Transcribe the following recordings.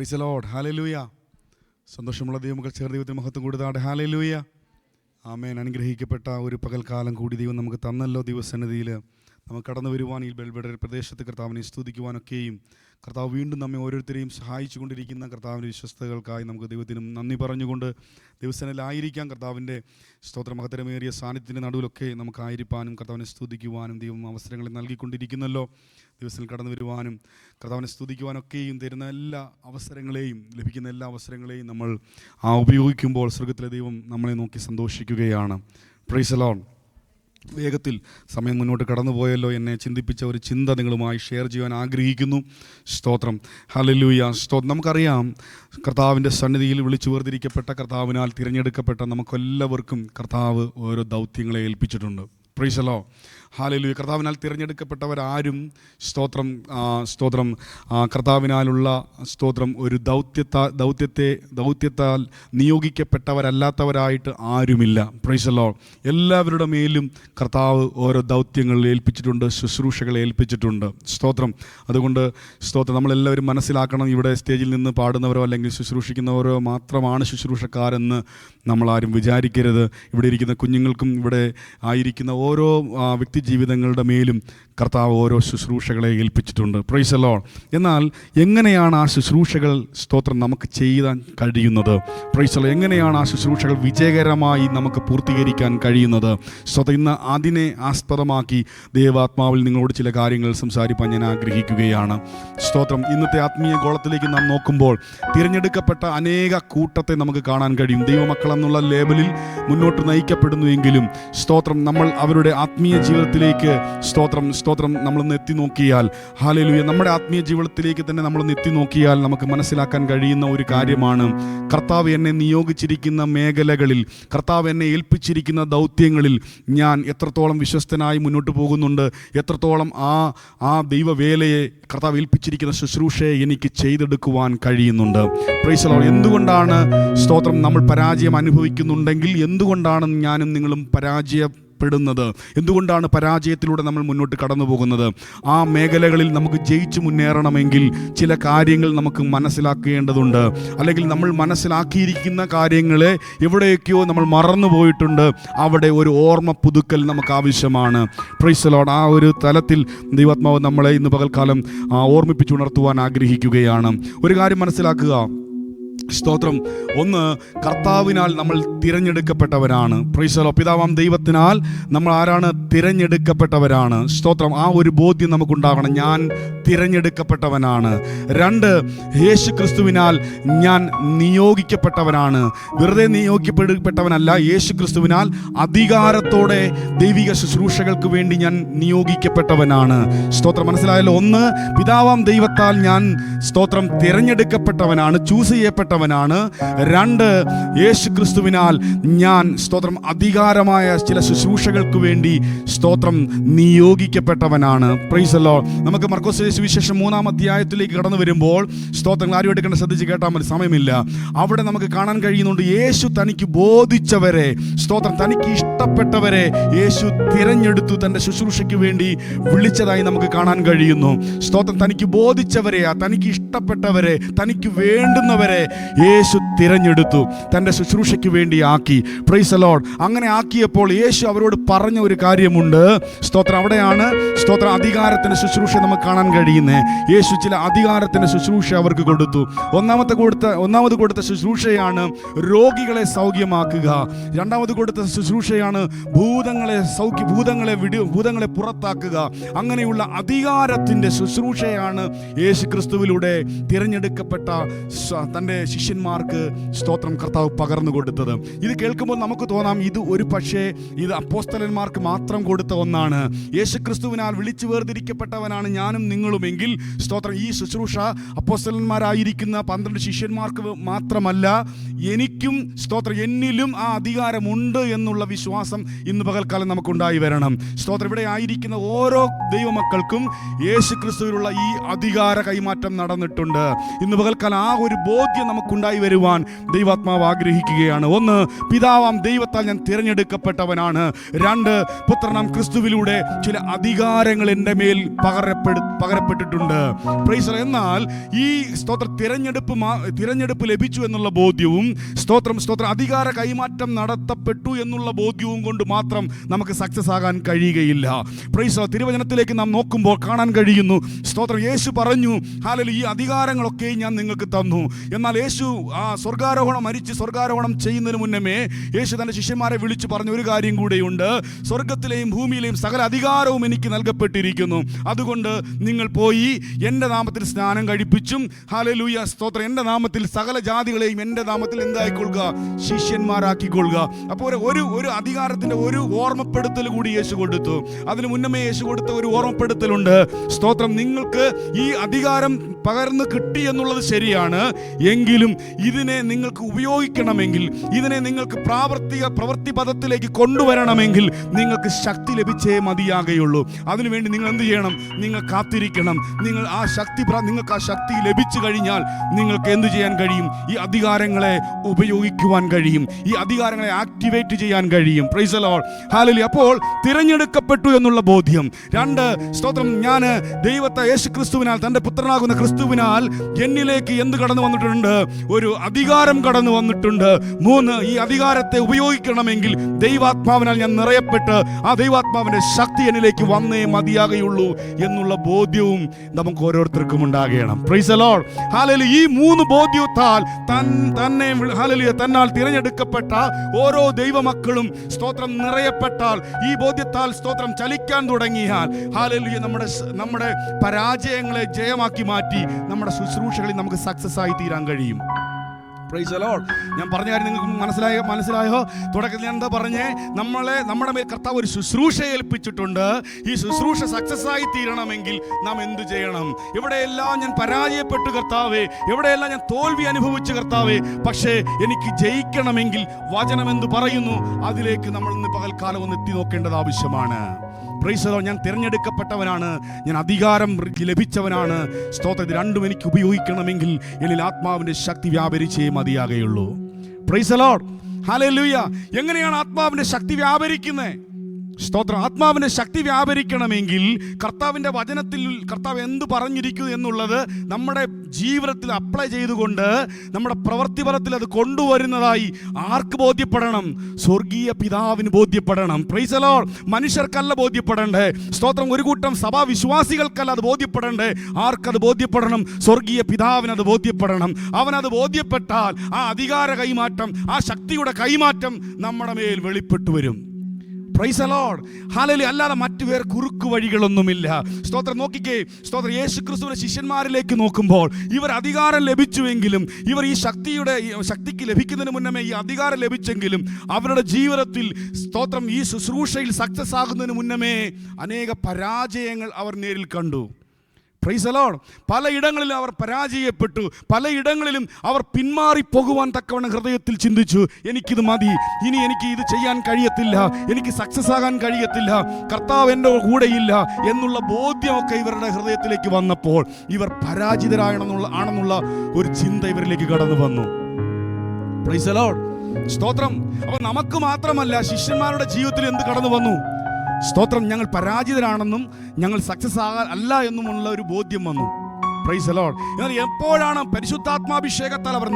Price the lord. Hallelujah. സന്തോഷമുള്ള ദൈവമക്കൾ ചേർന്ന് ദൈവത്തിന് മഹത്വം കൊടുത്താട്ടെ. ഹല്ലേലൂയ. ആമേൻ. അനുഗ്രഹിക്കപ്പെട്ട ഒരു പകൽക്കാലം കൂടി ദൈവം നമുക്ക് തന്നല്ലോ. ദൈവസന്നിധിയിൽ നമുക്ക് കടന്നു വരുവാൻ ഈ ബെൽബെഡർ പ്രദേശത്ത് കർത്താവിനെ സ്തുതിക്കുവാനൊക്കെയും കർത്താവ് വീണ്ടും നമ്മെ ഓരോരുത്തരെയും സഹായിച്ചു കൊണ്ടിരിക്കുന്ന കർത്താവിൻ്റെ വിശ്വസ്തകൾക്കായി നമുക്ക് ദൈവത്തിനും നന്ദി പറഞ്ഞുകൊണ്ട് ദിവസങ്ങളിലായിരിക്കാം കർത്താവിൻ്റെ സ്തോത്രമഹത്തരമേറിയ സാന്നിധ്യത്തിൻ്റെ നടുവിലൊക്കെ നമുക്കായിരിക്കാനും കർത്താവിനെ സ്തുതിക്കുവാനും ദൈവം അവസരങ്ങൾ നൽകിക്കൊണ്ടിരിക്കുന്നല്ലോ. ദിവസത്തിൽ കടന്നു വരുവാനും കർത്താവിനെ സ്തുതിക്കുവാനൊക്കെയും തരുന്ന എല്ലാ അവസരങ്ങളെയും ലഭിക്കുന്ന എല്ലാ അവസരങ്ങളെയും നമ്മൾ ഉപയോഗിക്കുമ്പോൾ സ്വർഗ്ഗത്തിലെ ദൈവം നമ്മളെ നോക്കി സന്തോഷിക്കുകയാണ്. Price the Lord. വേഗത്തിൽ സമയം മുന്നോട്ട് കടന്നുപോയല്ലോ. എന്നെ ചിന്തിപ്പിച്ച ഒരു ചിന്ത നിങ്ങളുമായി ഷെയർ ചെയ്യാൻ ആഗ്രഹിക്കുന്നു. സ്തോത്രം. ഹല്ലേലൂയ. നമുക്കറിയാം, കർത്താവിൻ്റെ സന്നിധിയിൽ വിളിച്ചു വേർതിരിക്കപ്പെട്ട കർത്താവിനാൽ തിരഞ്ഞെടുക്കപ്പെട്ട നമുക്കെല്ലാവർക്കും കർത്താവ് ഓരോ ദൗത്യങ്ങളെ ഏൽപ്പിച്ചിട്ടുണ്ട്. Praise the lord. ഹല്ലേലൂയ. കർത്താവിനാൽ തിരഞ്ഞെടുക്കപ്പെട്ടവരാരും സ്തോത്രം കർത്താവിനാലുള്ള ഒരു ദൗത്യത്താൽ നിയോഗിക്കപ്പെട്ടവരല്ലാത്തവരായിട്ട് ആരുമില്ല. Praise the lord. എല്ലാവരുടെ മേലും കർത്താവ് ഓരോ ദൗത്യങ്ങൾ ഏൽപ്പിച്ചിട്ടുണ്ട്, ശുശ്രൂഷകളെ ഏൽപ്പിച്ചിട്ടുണ്ട്. സ്തോത്രം. അതുകൊണ്ട് നമ്മളെല്ലാവരും മനസ്സിലാക്കണം, ഇവിടെ സ്റ്റേജിൽ നിന്ന് പാടുന്നവരോ അല്ലെങ്കിൽ ശുശ്രൂഷിക്കുന്നവരോ മാത്രമാണ് ശുശ്രൂഷക്കാരെന്ന് നമ്മളാരും വിചാരിക്കരുത്. ഇവിടെ ഇരിക്കുന്ന കുഞ്ഞുങ്ങൾക്കും ഇവിടെ ആയിരിക്കുന്ന ഓരോ വ്യക്തി ജീവിതങ്ങളുടെ മേലും കർത്താവ് ഓരോ ശുശ്രൂഷകളെ ഏൽപ്പിച്ചിട്ടുണ്ട്. Praise the lord. എന്നാൽ എങ്ങനെയാണ് ആ ശുശ്രൂഷകൾ നമുക്ക് ചെയ്യാൻ കഴിയുന്നത്? Praise the lord. എങ്ങനെയാണ് ആ ശുശ്രൂഷകൾ വിജയകരമായി നമുക്ക് പൂർത്തീകരിക്കാൻ കഴിയുന്നത്? ഇന്ന് അതിനെ ആസ്പദമാക്കി ദൈവാത്മാവിൽ നിങ്ങളോട് ചില കാര്യങ്ങൾ സംസാരിക്കാൻ ഞാൻ ആഗ്രഹിക്കുകയാണ്. സ്തോത്രം. ഇന്നത്തെ ആത്മീയ ഗോളത്തിലേക്ക് നാം നോക്കുമ്പോൾ തിരഞ്ഞെടുക്കപ്പെട്ട അനേക കൂട്ടത്തെ നമുക്ക് കാണാൻ കഴിയും. ദൈവമക്കളെന്നുള്ള ലേബലിൽ മുന്നോട്ട് നയിക്കപ്പെടുന്നുവെങ്കിലും നമ്മൾ അവരുടെ ആത്മീയ ജീവിതത്തിലേക്ക് നമ്മളൊന്ന് എത്തി നോക്കിയാൽ, ഹല്ലേലൂയ, നമ്മുടെ ആത്മീയ ജീവിതത്തിലേക്ക് തന്നെ നമ്മളൊന്ന് എത്തി നോക്കിയാൽ നമുക്ക് മനസ്സിലാക്കാൻ കഴിയുന്ന ഒരു കാര്യമാണ്, കർത്താവ് എന്നെ നിയോഗിച്ചിരിക്കുന്ന മേഖലകളിൽ, കർത്താവ് എന്നെ ഏൽപ്പിച്ചിരിക്കുന്ന ദൗത്യങ്ങളിൽ ഞാൻ എത്രത്തോളം വിശ്വസ്തനായി മുന്നോട്ട് പോകുന്നുണ്ട്, എത്രത്തോളം ആ ദൈവവേലയെ, കർത്താവ് ഏൽപ്പിച്ചിരിക്കുന്ന ശുശ്രൂഷയെ എനിക്ക് ചെയ്തെടുക്കുവാൻ കഴിയുന്നുണ്ട്. Price the Lord. എന്തുകൊണ്ടാണ് നമ്മൾ പരാജയം അനുഭവിക്കുന്നുണ്ടെങ്കിൽ എന്തുകൊണ്ടാണ് ഞാനും നിങ്ങളും പരാജയപ്പെടുന്നത്? എന്തുകൊണ്ടാണ് പരാജയത്തിലൂടെ നമ്മൾ മുന്നോട്ട് കടന്നു പോകുന്നത്? ആ മേഖലകളിൽ നമുക്ക് ജയിച്ചു മുന്നേറണമെങ്കിൽ ചില കാര്യങ്ങൾ നമുക്ക് മനസ്സിലാക്കേണ്ടതുണ്ട്. അല്ലെങ്കിൽ നമ്മൾ മനസ്സിലാക്കിയിരിക്കുന്ന കാര്യങ്ങളെ എവിടെയൊക്കെയോ നമ്മൾ മറന്നുപോയിട്ടുണ്ട്. അവിടെ ഒരു ഓർമ്മ പുതുക്കൽ നമുക്ക് ആവശ്യമാണ്. Price the Lord. ആ ഒരു തലത്തിൽ ദൈവാത്മാവ് നമ്മളെ ഇന്ന് പകൽക്കാലം ഓർമ്മിപ്പിച്ചുണർത്തുവാൻ ആഗ്രഹിക്കുകയാണ്. ഒരു കാര്യം മനസ്സിലാക്കുക. സ്തോത്രം. ഒന്ന്, കർത്താവിനാൽ നമ്മൾ തിരഞ്ഞെടുക്കപ്പെട്ടവരാണ്. Price the Lord. പിതാവാം ദൈവത്തിനാൽ നമ്മൾ ആരാണ്? തിരഞ്ഞെടുക്കപ്പെട്ടവരാണ്. സ്തോത്രം. ആ ഒരു ബോധ്യം നമുക്കുണ്ടാകണം. ഞാൻ തിരഞ്ഞെടുക്കപ്പെട്ടവനാണ്. രണ്ട്, യേശു ക്രിസ്തുവിനാൽ ഞാൻ നിയോഗിക്കപ്പെട്ടവനാണ്. വെറുതെ നിയോഗിക്കപ്പെട്ടവനല്ല, യേശു ക്രിസ്തുവിനാൽ അധികാരത്തോടെ ദൈവിക ശുശ്രൂഷകൾക്ക് വേണ്ടി ഞാൻ നിയോഗിക്കപ്പെട്ടവനാണ്. സ്തോത്രം. മനസ്സിലായല്ലോ? ഒന്ന്, പിതാവാം ദൈവത്താൽ ഞാൻ തിരഞ്ഞെടുക്കപ്പെട്ടവനാണ്, ചൂസ് ചെയ്യപ്പെട്ടവനാണ്. രണ്ട്, യേശു ക്രിസ്തുവിനാൽ ഞാൻ അധികാരമായ ചില ശുശ്രൂഷകൾക്ക് വേണ്ടി നിയോഗിക്കപ്പെട്ടവനാണ്. Price the Lord. നമുക്ക് മർക്കോസ് സുവിശേഷം 3-ാം അധ്യായത്തിലേക്ക് കടന്നു വരുമ്പോൾ ആരും എടുക്കേണ്ട, ശ്രദ്ധിച്ച് കേട്ടാൽ മതി, സമയമില്ല. അവിടെ നമുക്ക് കാണാൻ കഴിയുന്നുണ്ട്, യേശു തനിക്ക് ബോധിച്ചവരെ, തനിക്ക് ഇഷ്ടപ്പെട്ടവരെ യേശു തിരഞ്ഞെടുത്തു, തൻ്റെ ശുശ്രൂഷയ്ക്ക് വേണ്ടി വിളിച്ചതായി നമുക്ക് കാണാൻ കഴിയുന്നു. തനിക്ക് ബോധിച്ചവരെ, തനിക്ക് ഇഷ്ടപ്പെട്ടവരെ, തനിക്ക് വേണ്ടുന്നവരെ യേശു തിരഞ്ഞെടുത്തു, തൻ്റെ ശുശ്രൂഷയ്ക്ക് വേണ്ടി ആക്കി. Price the Lord. അങ്ങനെ ആക്കിയപ്പോൾ യേശു അവരോട് പറഞ്ഞ ഒരു കാര്യമുണ്ട്. അവിടെയാണ് അധികാരത്തിൻ്റെ ശുശ്രൂഷ നമുക്ക് കാണാൻ കഴിയുന്നത്. യേശു ചില അധികാരത്തിൻ്റെ ശുശ്രൂഷ അവർക്ക് കൊടുത്തു. ഒന്നാമത് കൊടുത്ത ശുശ്രൂഷയാണ് രോഗികളെ സൗഖ്യമാക്കുക. രണ്ടാമത് കൊടുത്ത ശുശ്രൂഷയാണ് ഭൂതങ്ങളെ പുറത്താക്കുക. അങ്ങനെയുള്ള അധികാരത്തിൻ്റെ ശുശ്രൂഷയാണ് യേശു ക്രിസ്തുവിലൂടെ തിരഞ്ഞെടുക്കപ്പെട്ട തൻ്റെ ശിഷ്യന്മാർക്ക് കർത്താവ് പകർന്നു കൊടുത്തത്. ഇത് കേൾക്കുമ്പോൾ നമുക്ക് തോന്നാം, ഇത് അപ്പോസ്തലന്മാർക്ക് മാത്രം കൊടുത്ത ഒന്നാണ്. യേശു ക്രിസ്തുവിനാൽ വിളിച്ചു വേർതിരിക്കപ്പെട്ടവനാണ് ഞാനും നിങ്ങളുമെങ്കിൽ ഈ ശുശ്രൂഷ അപ്പോസ്തലന്മാരായിരിക്കുന്ന 12 ശിഷ്യന്മാർക്ക് മാത്രമല്ല, എനിക്കും എന്നിലും ആ അധികാരമുണ്ട് എന്നുള്ള വിശ്വാസം ഇന്ന് പകൽക്കാലം നമുക്കുണ്ടായി വരണം. ഇവിടെ ആയിരിക്കുന്ന ഓരോ ദൈവമക്കൾക്കും യേശു ക്രിസ്തുവിലുള്ള ഈ അധികാര കൈമാറ്റം നടന്നിട്ടുണ്ട്. ഇന്ന് പകൽക്കാലം ആ ഒരു ബോധ്യം നമുക്കുണ്ടായി വരുവാൻ ദൈവാത്മാവ് ആഗ്രഹിക്കുകയാണ്. ഒന്ന്, പിതാവാം ദൈവത്താൽ ഞാൻ തിരഞ്ഞെടുക്കപ്പെട്ടവനാണ്. രണ്ട്, പുത്രനാം ക്രിസ്തുവിലൂടെ ചില അധികാരങ്ങൾ എൻ്റെ മേൽ പകരപ്പെട്ടിട്ടുണ്ട്. എന്നാൽ ഈ തിരഞ്ഞെടുപ്പ് ലഭിച്ചു എന്നുള്ള ബോധ്യവും സ്തോത്രം അധികാര കൈമാറ്റം നടത്തപ്പെട്ടു എന്നുള്ള ബോധ്യവും കൊണ്ട് മാത്രം നമുക്ക് സക്സസ് ആകാൻ കഴിയുകയില്ല. തിരുവചനത്തിലേക്ക് നാം നോക്കുമ്പോൾ കാണാൻ കഴിയുന്നു, സ്തോത്രം, യേശു പറഞ്ഞു, ഹല്ലേലൂയ, ഈ അധികാരങ്ങളൊക്കെ ഞാൻ നിങ്ങൾക്ക് തന്നു. എന്നാൽ യേശു മരിച്ച് സ്വർഗാരോഹണം ചെയ്യുന്നതിന് മുന്നമേ യേശു തൻ്റെ ശിഷ്യന്മാരെ വിളിച്ചു പറഞ്ഞ ഒരു കാര്യം കൂടെയുണ്ട്. സ്വർഗത്തിലെയും ഭൂമിയിലെയും സകല അധികാരവും എനിക്ക് നൽകപ്പെട്ടിരിക്കുന്നു. അതുകൊണ്ട് നിങ്ങൾ പോയി എൻ്റെ നാമത്തിൽ സ്നാനം കഴിപ്പിച്ചും, ഹല്ലേലൂയ, സ്തോത്രം, എൻ്റെ നാമത്തിൽ സകല ജാതികളെയും എൻ്റെ നാമത്തിൽ എന്തായിക്കൊള്ളുക, ശിഷ്യന്മാരാക്കിക്കൊള്ളുക. അപ്പോൾ ഒരു അധികാരത്തിൻ്റെ ഒരു ഓർമ്മപ്പെടുത്തൽ കൂടി യേശു കൊടുത്തു. അതിന് മുന്നമേ യേശു കൊടുത്ത ഒരു ഓർമ്മപ്പെടുത്തലുണ്ട്. സ്തോത്രം, നിങ്ങൾക്ക് ഈ അധികാരം പകർന്ന് കിട്ടി എന്നുള്ളത് ശരിയാണ്. എങ്കിലും ഇതിനെ നിങ്ങൾക്ക് ഉപയോഗിക്കണമെങ്കിൽ, ഇതിനെ നിങ്ങൾക്ക് പ്രവൃത്തി പദത്തിലേക്ക് കൊണ്ടുവരണമെങ്കിൽ നിങ്ങൾക്ക് ശക്തി ലഭിച്ചേ മതിയാകുകയുള്ളൂ. അതിനുവേണ്ടി നിങ്ങൾ എന്ത് ചെയ്യണം? നിങ്ങൾ കാത്തിരിക്കണം. നിങ്ങൾക്ക് ആ ശക്തി ലഭിച്ചു കഴിഞ്ഞാൽ നിങ്ങൾക്ക് എന്ത് ചെയ്യാൻ കഴിയും? ഈ അധികാരങ്ങളെ ഉപയോഗിക്കുവാൻ കഴിയും. ഈ അധികാരങ്ങളെ ആക്ടിവേറ്റ് ചെയ്യാൻ കഴിയും. Price the lord, hallelujah. അപ്പോൾ തിരഞ്ഞെടുക്കപ്പെട്ടു എന്നുള്ള ബോധ്യം. രണ്ട്, സ്തോത്രം, ഞാൻ ദൈവത്തെ യേശു ക്രിസ്തുവിനാൽ, തൻ്റെ പുത്രനാകുന്ന ക്രിസ്തുവിനാൽ എന്നിലേക്ക് എന്ത് കടന്നു വന്നിട്ടുണ്ട്? ഒരു അധികാരം കടന്നു വന്നിട്ടുണ്ട്. മൂന്ന്, ഈ അധികാരത്തെ ഉപയോഗിക്കണമെങ്കിൽ ദൈവാത്മാവിനാൽ ഞാൻ നിറയപ്പെട്ട് ആ ദൈവാത്മാവിന്റെ ശക്തി എന്നിലേക്ക് വന്നേ മതിയാകുകയുള്ളൂ എന്നുള്ള ബോധ്യവും നമുക്ക് ഓരോരുത്തർക്കും ഉണ്ടാകണം. Price the lord, hallelujah. ഈ മൂന്ന് ബോധ്യത്താൽ തന്നാൽ തിരഞ്ഞെടുക്കപ്പെട്ട ഓരോ ദൈവമക്കളും സ്തോത്രം നിറയപ്പെട്ടാൽ, ഈ ബോധ്യത്താൽ സ്തോത്രം ചലിക്കാൻ തുടങ്ങിയാൽ, ഹല്ലേലൂയ, നമ്മുടെ പരാജയങ്ങളെ ജയമാക്കി മാറ്റി നമ്മുടെ ശുശ്രൂഷകളിൽ നമുക്ക് സക്സസ് ആയി തീരാൻ കഴിയും. Price the Lord. ഞാൻ പറഞ്ഞ കാര്യം നിങ്ങൾക്ക് മനസ്സിലായോ? തുടക്കത്തിൽ ഞാൻ എന്താ പറഞ്ഞേ? നമ്മുടെ മേൽ കർത്താവ് ഒരു ശുശ്രൂഷ ഏൽപ്പിച്ചിട്ടുണ്ട്. ഈ ശുശ്രൂഷ സക്സസ് ആയി തീരണമെങ്കിൽ നാം എന്ത് ചെയ്യണം? എവിടെയെല്ലാം ഞാൻ പരാജയപ്പെട്ടു കർത്താവേ, എവിടെയെല്ലാം ഞാൻ തോൽവി അനുഭവിച്ചു കർത്താവേ, പക്ഷേ എനിക്ക് ജയിക്കണമെങ്കിൽ വചനം എന്ത് പറയുന്നു, അതിലേക്ക് നമ്മൾ ഇന്ന് പകൽക്കാലം ഒന്ന് എത്തി നോക്കേണ്ടത് ആവശ്യമാണ്. Price the Lord. ഞാൻ തിരഞ്ഞെടുക്കപ്പെട്ടവനാണ്, ഞാൻ അധികാരം ലഭിച്ചവനാണ്. സ്തോത്രം, ഇത് രണ്ടും എനിക്ക് ഉപയോഗിക്കണമെങ്കിൽ എന്നിൽ ആത്മാവിന്റെ ശക്തി വ്യാപരിച്ചേ മതിയാകുകയുള്ളൂ. Praise the lord, hallelujah. എങ്ങനെയാണ് ആത്മാവിന്റെ ശക്തി വ്യാപരിക്കുന്നത്? സ്തോത്രം, ആത്മാവിന്റെ ശക്തി വ്യാപരിക്കണമെങ്കിൽ കർത്താവിൻ്റെ വചനത്തിൽ കർത്താവ് എന്ത് പറഞ്ഞിരിക്കുന്നു എന്നുള്ളത് നമ്മുടെ ജീവിതത്തിൽ അപ്ലൈ ചെയ്തുകൊണ്ട് നമ്മുടെ പ്രവൃത്തിപരത്തിൽ അത് കൊണ്ടുവരുന്നതായി ആർക്ക് ബോധ്യപ്പെടണം? സ്വർഗീയ പിതാവിന് ബോധ്യപ്പെടണം. Praise the lord. മനുഷ്യർക്കല്ല ബോധ്യപ്പെടണ്ടേ. സ്തോത്രം, ഒരു കൂട്ടം സഭാവിശ്വാസികൾക്കല്ല അത് ബോധ്യപ്പെടണ്ടേ. ആർക്കത് ബോധ്യപ്പെടണം? സ്വർഗീയ പിതാവിന് അത് ബോധ്യപ്പെടണം. അവനത് ബോധ്യപ്പെട്ടാൽ ആ അധികാര കൈമാറ്റം, ആ ശക്തിയുടെ കൈമാറ്റം നമ്മുടെ മേൽ വെളിപ്പെട്ടു വരും. Price the lord, hallelujah. അല്ലാതെ മറ്റു പേർ കുറുക്കു വഴികളൊന്നുമില്ല. സ്തോത്രം, നോക്കിക്കേ, സ്തോത്രം, യേശു ക്രിസ്തുവിന്റെ ശിഷ്യന്മാരിലേക്ക് നോക്കുമ്പോൾ ഇവർ അധികാരം ലഭിച്ചുവെങ്കിലും, ഇവർ ഈ ശക്തിക്ക് ലഭിക്കുന്നതിന് മുന്നമേ ഈ അധികാരം ലഭിച്ചെങ്കിലും അവരുടെ ജീവിതത്തിൽ സ്തോത്രം ഈ ശുശ്രൂഷയിൽ സക്സസ് ആകുന്നതിന് മുന്നമേ അനേക പരാജയങ്ങൾ അവർ നേരിൽ കണ്ടു. Price the Lord. പലയിടങ്ങളിലും അവർ പരാജയപ്പെട്ടു. പലയിടങ്ങളിലും അവർ പിന്മാറിപ്പോകുവാൻ തക്കവണ്ണം ഹൃദയത്തിൽ ചിന്തിച്ചു, എനിക്കിത് മതി, ഇനി എനിക്ക് ഇത് ചെയ്യാൻ കഴിയത്തില്ല, എനിക്ക് സക്സസ് ആകാൻ കഴിയത്തില്ല, കർത്താവ് എൻ്റെ കൂടെയില്ല എന്നുള്ള ബോധ്യമൊക്കെ ഇവരുടെ ഹൃദയത്തിലേക്ക് വന്നപ്പോൾ ഇവർ പരാജിതരാണെന്നുള്ള ഒരു ചിന്ത ഇവരിലേക്ക് കടന്നു വന്നു. പ്രൈസ് ദി ലോർഡ്, സ്തോത്രം. അപ്പോൾ നമുക്ക് മാത്രമല്ല, ശിഷ്യന്മാരുടെ ജീവിതത്തിൽ എന്ത് കടന്നു വന്നു? സ്തോത്രം, ഞങ്ങൾ പരാജിതരാണെന്നും ഞങ്ങൾ സക്സസ് അല്ല എന്നുമുള്ള ഒരു ബോധ്യം വന്നു. Price the lord. എന്നാൽ എപ്പോഴാണ് പരിശുദ്ധാത്മാഭിഷേകത്താൽ അവർ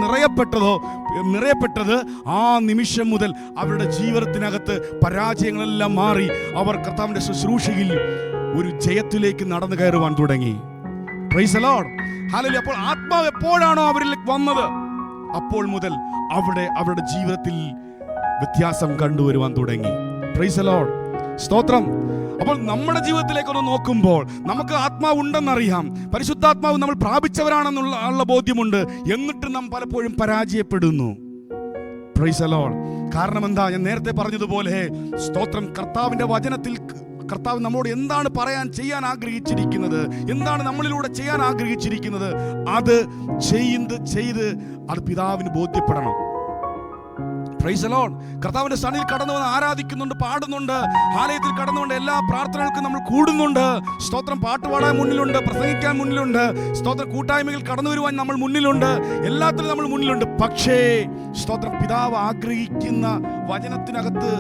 നിറയപ്പെട്ടത്, ആ നിമിഷം മുതൽ അവരുടെ ജീവിതത്തിനകത്ത് പരാജയങ്ങളെല്ലാം മാറി അവർ കർത്താവിൻ്റെ ശുശ്രൂഷയിൽ ഒരു ജയത്തിലേക്ക് നടന്നു കയറുവാൻ തുടങ്ങി. Price the lord, hallelujah. അപ്പോൾ ആത്മാവ് എപ്പോഴാണോ അവരിലേക്ക് വന്നത്, അപ്പോൾ മുതൽ അവരുടെ ജീവിതത്തിൽ വ്യത്യാസം കണ്ടുവരുവാൻ തുടങ്ങി. പ്രൈസ് ദി ലോർഡ്, സ്തോത്രം. അപ്പോൾ നമ്മുടെ ജീവിതത്തിലേക്കൊന്ന് നോക്കുമ്പോൾ നമുക്ക് ആത്മാവ് ഉണ്ടെന്നറിയാം, പരിശുദ്ധാത്മാവ് നമ്മൾ പ്രാപിച്ചവരാണെന്നുള്ള ബോധ്യമുണ്ട്. എന്നിട്ട് നാം പലപ്പോഴും പരാജയപ്പെടുന്നു. Price the Lord. കാരണം എന്താ? ഞാൻ നേരത്തെ പറഞ്ഞതുപോലെ, സ്തോത്രം, കർത്താവിൻ്റെ വചനത്തിൽ കർത്താവ് നമ്മോട് എന്താണ് ചെയ്യാൻ ആഗ്രഹിച്ചിരിക്കുന്നത്, എന്താണ് നമ്മളിലൂടെ ചെയ്യാൻ ആഗ്രഹിച്ചിരിക്കുന്നത്, അത് ചെയ്ത് അത് പിതാവിന് ബോധ്യപ്പെടണം. Praise the Lord. കർത്താവിന്റെ സന്നിധിയിൽ കടന്നു വന്ന് ആരാധിക്കുന്നുണ്ട്, പാടുന്നുണ്ട്, ആലയത്തിൽ കടന്നുകൊണ്ട് എല്ലാ പ്രാർത്ഥനകൾക്കും നമ്മൾ കൂടുന്നുണ്ട്. സ്തോത്രം. പാട്ട് പാടാൻ മുന്നിലുണ്ട്, പ്രസംഗിക്കാൻ മുന്നിലുണ്ട്, സ്തോത്രം. കൂട്ടായ്മകൾ കടന്നു വരുവാൻ നമ്മൾ മുന്നിലുണ്ട്, എല്ലാത്തിലും നമ്മൾ മുന്നിലുണ്ട്. പക്ഷേ സ്തോത്രം, പിതാവ് ആഗ്രഹിക്കുന്ന വചനത്തിനകത്ത്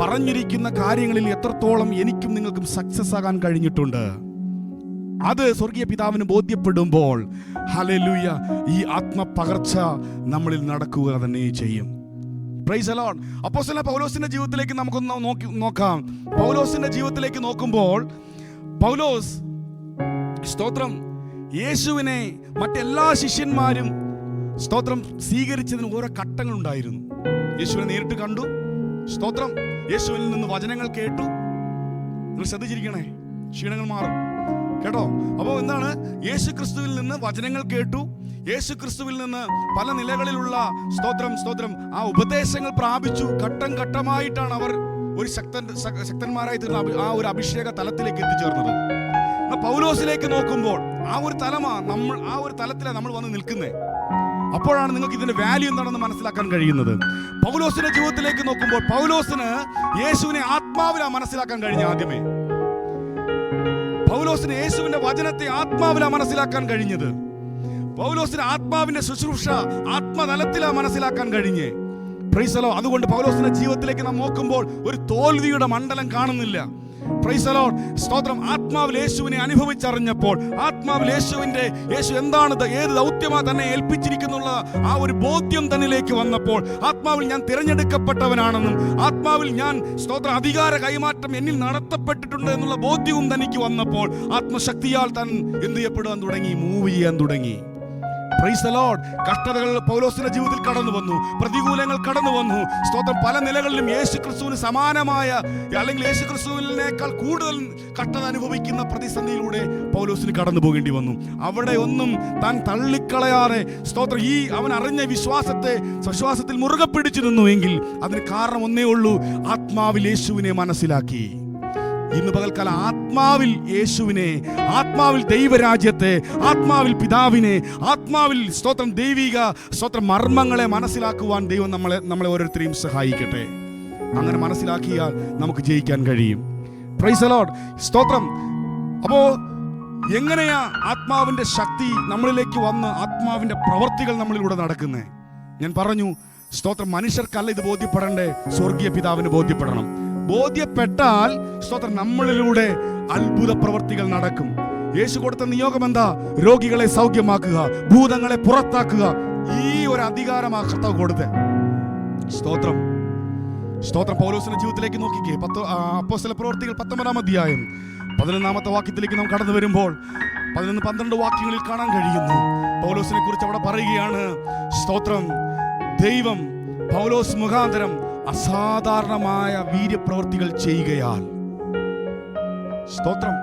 പറഞ്ഞിരിക്കുന്ന കാര്യങ്ങളിൽ എത്രത്തോളം എനിക്കും നിങ്ങൾക്കും സക്സസ് ആകാൻ കഴിഞ്ഞിട്ടുണ്ട്, അത് സ്വർഗീയ പിതാവിന് ബോധ്യപ്പെടുമ്പോൾ ഹല്ലേലൂയ, ഈ ആത്മപകർച്ച നമ്മളിൽ നടക്കുക തന്നെ ചെയ്യും. Praise the lord. അപ്പോസ്തലനായ പൗലോസിന്റെ ജീവിതത്തിലേക്ക് നമുക്കൊന്ന് നോക്കാം. പൗലോസിന്റെ ജീവിതത്തിലേക്ക് നോക്കുമ്പോൾ പൗലോസ് സ്തോത്രം യേശുവിനെ മറ്റെല്ലാ ശിഷ്യന്മാരും സ്തോത്രം സ്വീകരിച്ചതിന് ഓരോ ഘട്ടങ്ങളുണ്ടായിരുന്നു. യേശുവിനെ നേരിട്ട് കണ്ടു, സ്തോത്രം. യേശുവിൽ നിന്ന് വചനങ്ങൾ കേട്ടു. നിങ്ങൾ ശ്രദ്ധിച്ചിരിക്കണേ, ക്ഷീണങ്ങൾ മാറും കേട്ടോ. അപ്പോൾ എന്താണ്, യേശു ക്രിസ്തുവിൽ നിന്ന് വചനങ്ങൾ കേട്ടു, യേശു ക്രിസ്തുവിൽ നിന്ന് പല നിലകളിലുള്ള സ്തോത്രം ആ ഉപദേശങ്ങൾ പ്രാപിച്ചു. ഘട്ടം ഘട്ടമായിട്ടാണ് അവർ ഒരു ശക്തന്മാരായി തീർന്ന ആ ഒരു അഭിഷേക തലത്തിലേക്ക് എത്തിച്ചേർന്നത്. പൗലോസിലേക്ക് നോക്കുമ്പോൾ ആ ഒരു തലത്തിലാണ് നമ്മൾ വന്ന് നിൽക്കുന്നത്. അപ്പോഴാണ് നിങ്ങൾക്ക് ഇതിന്റെ വാല്യൂ എന്താണെന്ന് മനസ്സിലാക്കാൻ കഴിയുന്നത്. പൗലോസിന്റെ ജീവിതത്തിലേക്ക് നോക്കുമ്പോൾ പൗലോസിന് യേശുവിനെ ആത്മാവിലാണ് മനസ്സിലാക്കാൻ കഴിഞ്ഞ. ആദ്യമേ പൗലോസിന് യേശുവിന്റെ വചനത്തെ ആത്മാവിലാണ് മനസ്സിലാക്കാൻ കഴിഞ്ഞത്. പൗലോസിന് ആത്മാവിന്റെ ശുശ്രൂഷ ആത്മതലത്തിലാണ് മനസ്സിലാക്കാൻ കഴിഞ്ഞേ. Price the Lord. അതുകൊണ്ട് പൗലോസിന്റെ ജീവിതത്തിലേക്ക് നാം നോക്കുമ്പോൾ ഒരു തോൽവിയുടെ മണ്ഡലം കാണുന്നില്ല. Price the lord. സ്തോത്രം. ആത്മാവിൽ യേശുവിനെ അനുഭവിച്ചറിഞ്ഞപ്പോൾ, ആത്മാവിൽ യേശു എന്താണ്, ഏത് ദൗത്യമാണ് തന്നെ ഏൽപ്പിച്ചിരിക്കുന്നുള്ള ആ ഒരു ബോധ്യം തന്നിലേക്ക് വന്നപ്പോൾ, ആത്മാവിൽ ഞാൻ തിരഞ്ഞെടുക്കപ്പെട്ടവനാണെന്നും ആത്മാവിൽ ഞാൻ സ്തോത്രം അധികാര കൈമാറ്റം എന്നിൽ നടത്തപ്പെട്ടിട്ടുണ്ട് എന്നുള്ള ബോധ്യവും തനിക്ക് വന്നപ്പോൾ ആത്മശക്തിയാൽ താൻ എന്ത് ചെയ്യപ്പെടാൻ തുടങ്ങി, മൂവ് ചെയ്യാൻ തുടങ്ങി. Price the Lord. കഷ്ടതകൾ പൗലോസിന്റെ ജീവിതത്തിൽ കടന്നു വന്നു, പ്രതികൂലങ്ങൾ കടന്നു വന്നു. സ്തോത്രം. പല നിലകളിലും യേശു ക്രിസ്തുവിന് സമാനമായ അല്ലെങ്കിൽ യേശു ക്രിസ്തുവിനേക്കാൾ കൂടുതൽ കഷ്ടത അനുഭവിക്കുന്ന പ്രതിസന്ധിയിലൂടെ പൗലോസിന് കടന്നു പോകേണ്ടി വന്നു. അവിടെ ഒന്നും താൻ തള്ളിക്കളയാതെ സ്തോത്രം അവൻ അറിഞ്ഞ വിശ്വാസത്തിൽ മുറുകെ പിടിച്ചു നിന്നു എങ്കിൽ അതിന് കാരണം ഒന്നേ ഉള്ളൂ, ആത്മാവിൽ യേശുവിനെ മനസ്സിലാക്കി. ഇന്ന് പകൽക്കാലം ആത്മാവിൽ യേശുവിനെ, ആത്മാവിൽ ദൈവരാജ്യത്തെ, ആത്മാവിൽ പിതാവിനെ, ആത്മാവിൽ സ്തോത്രം ദൈവിക സ്തോത്രം മർമ്മങ്ങളെ മനസ്സിലാക്കുവാൻ ദൈവം നമ്മളെ ഓരോരുത്തരെയും സഹായിക്കട്ടെ. അങ്ങനെ മനസ്സിലാക്കിയാൽ നമുക്ക് ജയിക്കാൻ കഴിയും. Price the lord. സ്തോത്രം. അപ്പോ എങ്ങനെയാ ആത്മാവിന്റെ ശക്തി നമ്മളിലേക്ക് വന്ന് ആത്മാവിന്റെ പ്രവർത്തികൾ നമ്മളിലൂടെ നടക്കുന്നത്? ഞാൻ പറഞ്ഞു, സ്തോത്രം, മനുഷ്യർക്കല്ല ഇത് ബോധ്യപ്പെടേണ്ടേ, സ്വർഗീയ പിതാവിന് ബോധ്യപ്പെടണം. ബോധ്യപ്പെട്ടാൽ സ്തോത്രം നമ്മളിലൂടെ അത്ഭുത പ്രവർത്തികൾ നടക്കും. യേശു കൊടുത്ത നിയോഗം എന്താ? രോഗികളെ സൗഖ്യമാക്കുക, ഭൂതങ്ങളെ പുറത്താക്കുക. ഈ ഒരു അധികാരമാണ് കർത്താവ് കൊടുത്തത്. സ്തോത്രം. സ്തോത്രം. പൗലോസിന്റെ ജീവിതത്തിലേക്ക് നോക്കിക്കേ. അപ്പോസ്തല പ്രവൃത്തികൾ 19-ാം അധ്യായം 11-ാമത്തെ വാക്യത്തിലേക്ക് നാം കടന്നു വരുമ്പോൾ 11-12 വാക്യങ്ങളിൽ കാണാൻ കഴിയുന്നു. പൗലോസിനെ കുറിച്ച് അവിടെ പറയുകയാണ്, സ്തോത്രം, ദൈവം പൗലോസ് മുഖാന്തരം അസാധാരണമായ വീര്യപ്രവൃത്തികൾ ചെയ്യുകയാൽ. സ്തോത്രം.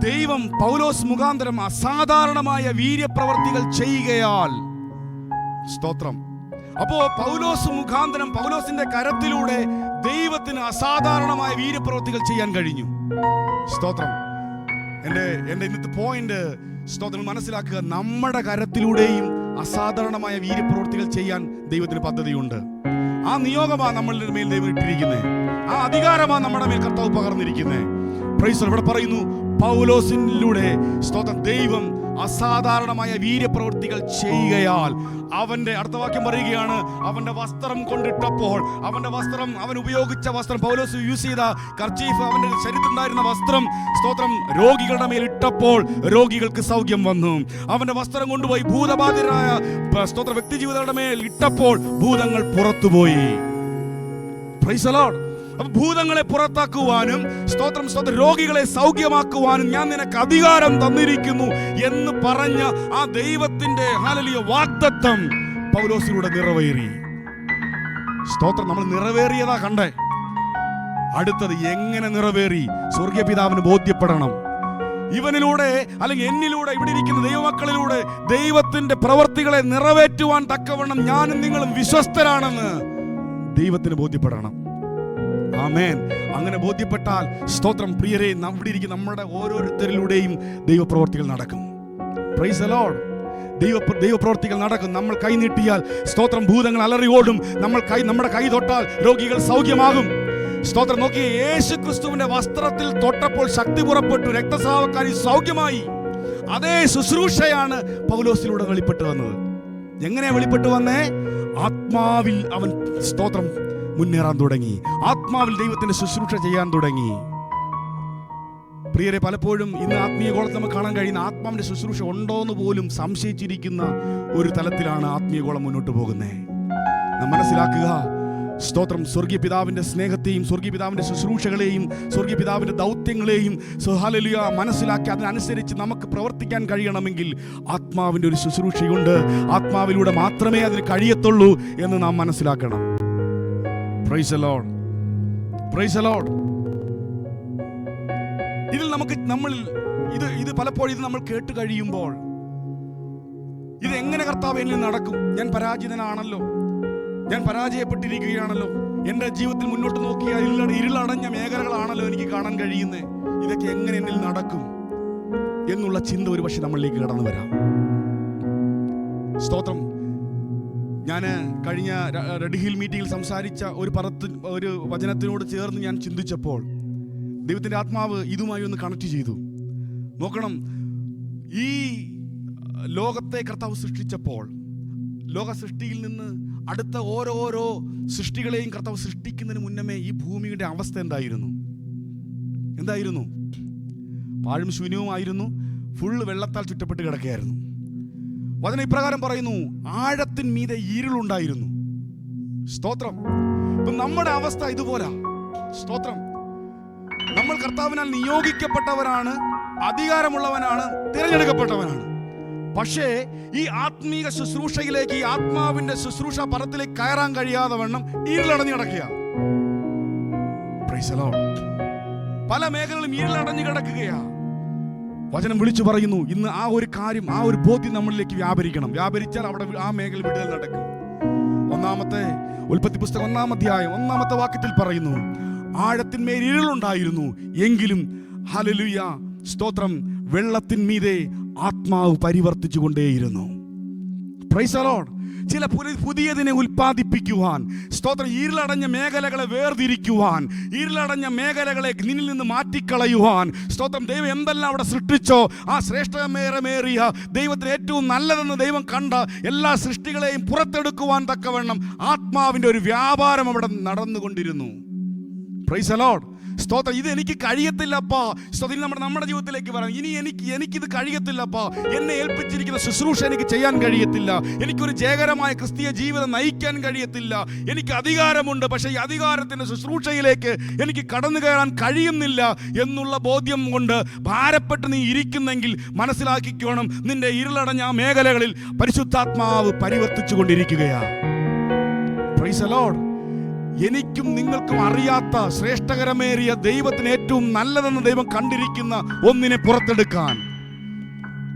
ദൈവം പൗലോസ് മുഖാന്തരം അസാധാരണമായ വീര്യപ്രവൃത്തികൾ ചെയ്യുകയാൽ. സ്തോത്രം. അപ്പോ പൗലോസ് മുഖാന്തരം, പൗലോസിന്റെ കരത്തിലൂടെ ദൈവത്തിന് അസാധാരണമായ വീര്യപ്രവൃത്തികൾ ചെയ്യാൻ കഴിഞ്ഞു. സ്തോത്രം. എന്റെ ഇന്നത്തെ പോയിന്റ് സ്തോത്രം മനസ്സിലാക്കുക, നമ്മുടെ കരത്തിലൂടെയും അസാധാരണമായ വീര്യപ്രവൃത്തികൾ ചെയ്യാൻ ദൈവത്തിന് പദ്ധതിയുണ്ട്. ആ നിയോഗമാണ് നമ്മളുടെ മേൽ ദൈവം ഇട്ടിരിക്കുന്നത്. ആ അധികാരമാണ് നമ്മുടെ മേൽ കർത്താവ് പകർന്നിരിക്കുന്നത്. പ്രൈസ് ഇവിടെ പറയുന്നു, പൗലോസിലൂടെ സ്തോത്രം ദൈവം അസാധാരണമായ വീര്യപ്രവൃത്തികൾ ചെയ്യുകയാൽ. അവന്റെ അടുത്ത വാക്യം പറയുകയാണ്, അവന്റെ വസ്ത്രം കൊണ്ടിട്ടപ്പോൾ, അവൻ ഉപയോഗിച്ച വസ്ത്രം, പൗലോസ് യൂസ് ചെയ്ത കർച്ചീഫ്, അവന്റെ ശരീരത്തിലുണ്ടായിരുന്ന വസ്ത്രം സ്തോത്രം രോഗികളുടെ മേൽ ഇട്ടപ്പോൾ രോഗികൾക്ക് സൗഖ്യം വന്നു. അവന്റെ വസ്ത്രം കൊണ്ടുപോയി ഭൂതബാധിതരായ സ്തോത്ര വ്യക്തി ജീവിതങ്ങളുടെ മേൽ ഇട്ടപ്പോൾ ഭൂതങ്ങൾ പുറത്തുപോയി. Praise the lord. ഭൂതങ്ങളെ പുറത്താക്കുവാനും സ്തോത്രം രോഗികളെ സൗഖ്യമാക്കുവാനും ഞാൻ നിനക്ക് അധികാരം തന്നിരിക്കുന്നു എന്ന് പറഞ്ഞ ആ ദൈവത്തിന്റെ ഹല്ലേലൂയ വാഗ്ദത്തം പൗലോസിലൂടെ നിറവേറി. സ്തോത്രം. നമ്മൾ നിറവേറിയതാ കണ്ടേ. അടുത്തത് എങ്ങനെ നിറവേറി? സ്വർഗീയ പിതാവിന് ബോധ്യപ്പെടണം. ഇവനിലൂടെ അല്ലെങ്കിൽ എന്നിലൂടെ, ഇവിടെ ഇരിക്കുന്ന ദൈവമക്കളിലൂടെ ദൈവത്തിന്റെ പ്രവർത്തികളെ നിറവേറ്റുവാൻ തക്കവണ്ണം ഞാനും നിങ്ങളും വിശ്വസ്തരാണെന്ന് ദൈവത്തിന് ബോധ്യപ്പെടണം. ആമേൻ. അങ്ങനെ ബോധ്യപ്പെട്ടാൽ സ്തോത്രം പ്രിയരെ, ഇവിടെ ഇരിക്കുന്ന നമ്മുടെ ഓരോരുത്തരിലൂടെയും ദൈവപ്രവർത്തികൾ നടക്കും. Price the Lord. ദൈവപ്രവൃത്തികൾ നടക്കും. നമ്മൾ കൈ നീട്ടിയാൽ സ്തോത്രം ഭൂതങ്ങൾ അലറി ഓടും. നമ്മുടെ കൈ തൊട്ടാൽ രോഗികൾ സൗഖ്യമാകും. സ്തോത്രം. നോക്കിയേ, യേശു ക്രിസ്തുവിന്റെ വസ്ത്രത്തിൽ തൊട്ടപ്പോൾ ശക്തി പുറപ്പെട്ടു, രക്തസ്രാവക്കാരി സൗഖ്യമായി. അതേ ശുശ്രൂഷയാണ് പൗലോസിലൂടെ വെളിപ്പെട്ടു വന്നത്. എങ്ങനെ വെളിപ്പെട്ടു വന്നേ? ആത്മാവിൽ അവൻ സ്തോത്രം മുന്നേറാൻ തുടങ്ങി, ആത്മാവിൽ ദൈവത്തിന്റെ ശുശ്രൂഷ ചെയ്യാൻ തുടങ്ങി. പ്രിയരെ, പലപ്പോഴും ഇന്ന് ആത്മീയ ഗോളത്തിൽ നമുക്ക് കാണാൻ കഴിയുന്ന ആത്മാവിന്റെ ശുശ്രൂഷ ഉണ്ടോ എന്ന് പോലും സംശയിച്ചിരിക്കുന്ന ഒരു തലത്തിലാണ് ആത്മീയ ഗോളം മുന്നോട്ട് പോകുന്നത്. നാം മനസ്സിലാക്കുക, സ്തോത്രം, സ്വർഗീയ പിതാവിന്റെ സ്നേഹത്തെയും സ്വർഗീയ പിതാവിന്റെ ശുശ്രൂഷകളെയും സ്വർഗീയ പിതാവിന്റെ ദൗത്യങ്ങളെയും ഹല്ലേലൂയ മനസ്സിലാക്കി അതിനനുസരിച്ച് നമുക്ക് പ്രവർത്തിക്കാൻ കഴിയണമെങ്കിൽ ആത്മാവിന്റെ ഒരു ശുശ്രൂഷയുണ്ട്. ആത്മാവിലൂടെ മാത്രമേ അതിന് കഴിയത്തുള്ളൂ എന്ന് നാം മനസ്സിലാക്കണം. Price the lord, praise the Lord. ഇത് പലപ്പോഴും ഇത് നമ്മൾ കേട്ട് കഴിയുമ്പോൾ ഇത് എങ്ങനെ കർത്താവ് എന്നിൽ നടക്കും? ഞാൻ പരാജിതനാണല്ലോ, ഞാൻ പരാജയപ്പെട്ടിരിക്കുകയാണല്ലോ, എൻ്റെ ജീവിതത്തിൽ മുന്നോട്ട് നോക്കിയാൽ ഇരുളടഞ്ഞ മേഖലകളാണല്ലോ എനിക്ക് കാണാൻ കഴിയുന്നത്. ഇതൊക്കെ എങ്ങനെ എന്നിൽ നടക്കും എന്നുള്ള ചിന്ത ഒരുപക്ഷെ നമ്മളിലേക്ക് കടന്നു വരാം. സ്തോത്രം. ഞാൻ കഴിഞ്ഞ റെഡ് ഹിൽ മീറ്റിംഗിൽ സംസാരിച്ച ഒരു വചനത്തിനോട് ചേർന്ന് ഞാൻ ചിന്തിച്ചപ്പോൾ ദൈവത്തിൻ്റെ ആത്മാവ് ഇതുമായി ഒന്ന് കണക്ട് ചെയ്തു. നോക്കണം, ഈ ലോകത്തെ കർത്താവ് സൃഷ്ടിച്ചപ്പോൾ ലോക സൃഷ്ടിയിൽ നിന്ന് അടുത്ത ഓരോരോ സൃഷ്ടികളെയും കർത്താവ് സൃഷ്ടിക്കുന്നതിന് മുന്നമേ ഈ ഭൂമിയുടെ അവസ്ഥ എന്തായിരുന്നു? പാഴും ശൂന്യവുമായിരുന്നു, ഫുള്ള് വെള്ളത്താൽ ചുറ്റപ്പെട്ട് കിടക്കുകയായിരുന്നു. വചനം ഇപ്രകാരം പറയുന്നു, ആഴത്തിൻ മീതെ ഇരുളുണ്ടായിരുന്നു. സ്തോത്രം. ഇപ്പം നമ്മുടെ അവസ്ഥ ഇതുപോലാ. സ്തോത്രം. നമ്മൾ കർത്താവിനാൽ നിയോഗിക്കപ്പെട്ടവരാണ്, അധികാരമുള്ളവനാണ്, തിരഞ്ഞെടുക്കപ്പെട്ടവനാണ്. പക്ഷേ ഈ ആത്മീക ശുശ്രൂഷയിലേക്ക്, ഈ ആത്മാവിന്റെ ശുശ്രൂഷ പദത്തിലേക്ക് കയറാൻ കഴിയാതെ വണ്ണം ഇരുളടഞ്ഞു കിടക്കുക. Price the Lord. പല മേഖലകളും ഇരുളടഞ്ഞു കിടക്കുകയാ. വചനം വിളിച്ചു പറയുന്നു, ഇന്ന് ആ ഒരു കാര്യം, ആ ഒരു ബോധ്യം നമ്മളിലേക്ക് വ്യാപരിക്കണം. വ്യാപരിച്ചാൽ അവിടെ ആ മേഖല വിടുതൽ നടക്കും. ഉൽപ്പത്തി പുസ്തകം 1-ാം അധ്യായം 1-ാമത്തെ വാക്യത്തിൽ പറയുന്നു, ആഴത്തിന്മേൽ ഇരുളുണ്ടായിരുന്നു, എങ്കിലും ഹല്ലേലൂയ സ്തോത്രം, വെള്ളത്തിന്മീതെ ആത്മാവ് പരിവർത്തിച്ചു കൊണ്ടേയിരുന്നു. Praise the lord. ചില പുതിയതിനെ ഉൽപ്പാദിപ്പിക്കുവാൻ, സ്തോത്രം, ഇരുളടഞ്ഞ മേഖലകളെ വേർതിരിക്കുവാൻ, ഇരുളടഞ്ഞ മേഖലകളെ നിന്നിൽ നിന്ന് മാറ്റിക്കളയുവാൻ, സ്തോത്രം, ദൈവം എന്തെല്ലാം അവിടെ സൃഷ്ടിച്ചോ ആ ശ്രേഷ്ഠമേറിയ ദൈവത്തിന് ഏറ്റവും നല്ലതെന്ന് ദൈവം കണ്ട എല്ലാ സൃഷ്ടികളെയും പുറത്തെടുക്കുവാൻ തക്കവണ്ണം ആത്മാവിൻ്റെ ഒരു വ്യാപാരം അവിടെ നടന്നുകൊണ്ടിരുന്നു. Price the lord. സ്തോത്രം. ഇത് എനിക്ക് കഴിയത്തില്ലപ്പാ. സ്തോത്രം. നമ്മുടെ ജീവിതത്തിലേക്ക് പറയാം, എനിക്കിത് കഴിയത്തില്ലപ്പാ, എന്നെ ഏൽപ്പിച്ചിരിക്കുന്ന ശുശ്രൂഷ എനിക്ക് ചെയ്യാൻ കഴിയത്തില്ല, എനിക്കൊരു ജയകരമായ ക്രിസ്തീയ ജീവിതം നയിക്കാൻ കഴിയത്തില്ല, എനിക്ക് അധികാരമുണ്ട്, പക്ഷേ ഈ അധികാരത്തിൻ്റെ ശുശ്രൂഷയിലേക്ക് എനിക്ക് കടന്നു കയറാൻ കഴിയുന്നില്ല എന്നുള്ള ബോധ്യം കൊണ്ട് ഭാരപ്പെട്ട് നീ ഇരിക്കുന്നെങ്കിൽ മനസ്സിലാക്കിക്കോണം, നിന്റെ ഇരുളടഞ്ഞ ആ മേഖലകളിൽ പരിശുദ്ധാത്മാവ് പരിവർത്തിച്ചു കൊണ്ടിരിക്കുകയാണ്. Price the Lord. എനിക്കും നിങ്ങൾക്കും അറിയാത്ത ശ്രേഷ്ഠകരമേറിയ ദൈവത്തിന് ഏറ്റവും നല്ലതെന്ന് ദൈവം കണ്ടിരിക്കുന്ന ഒന്നിനെ പുറത്തെടുക്കാൻ,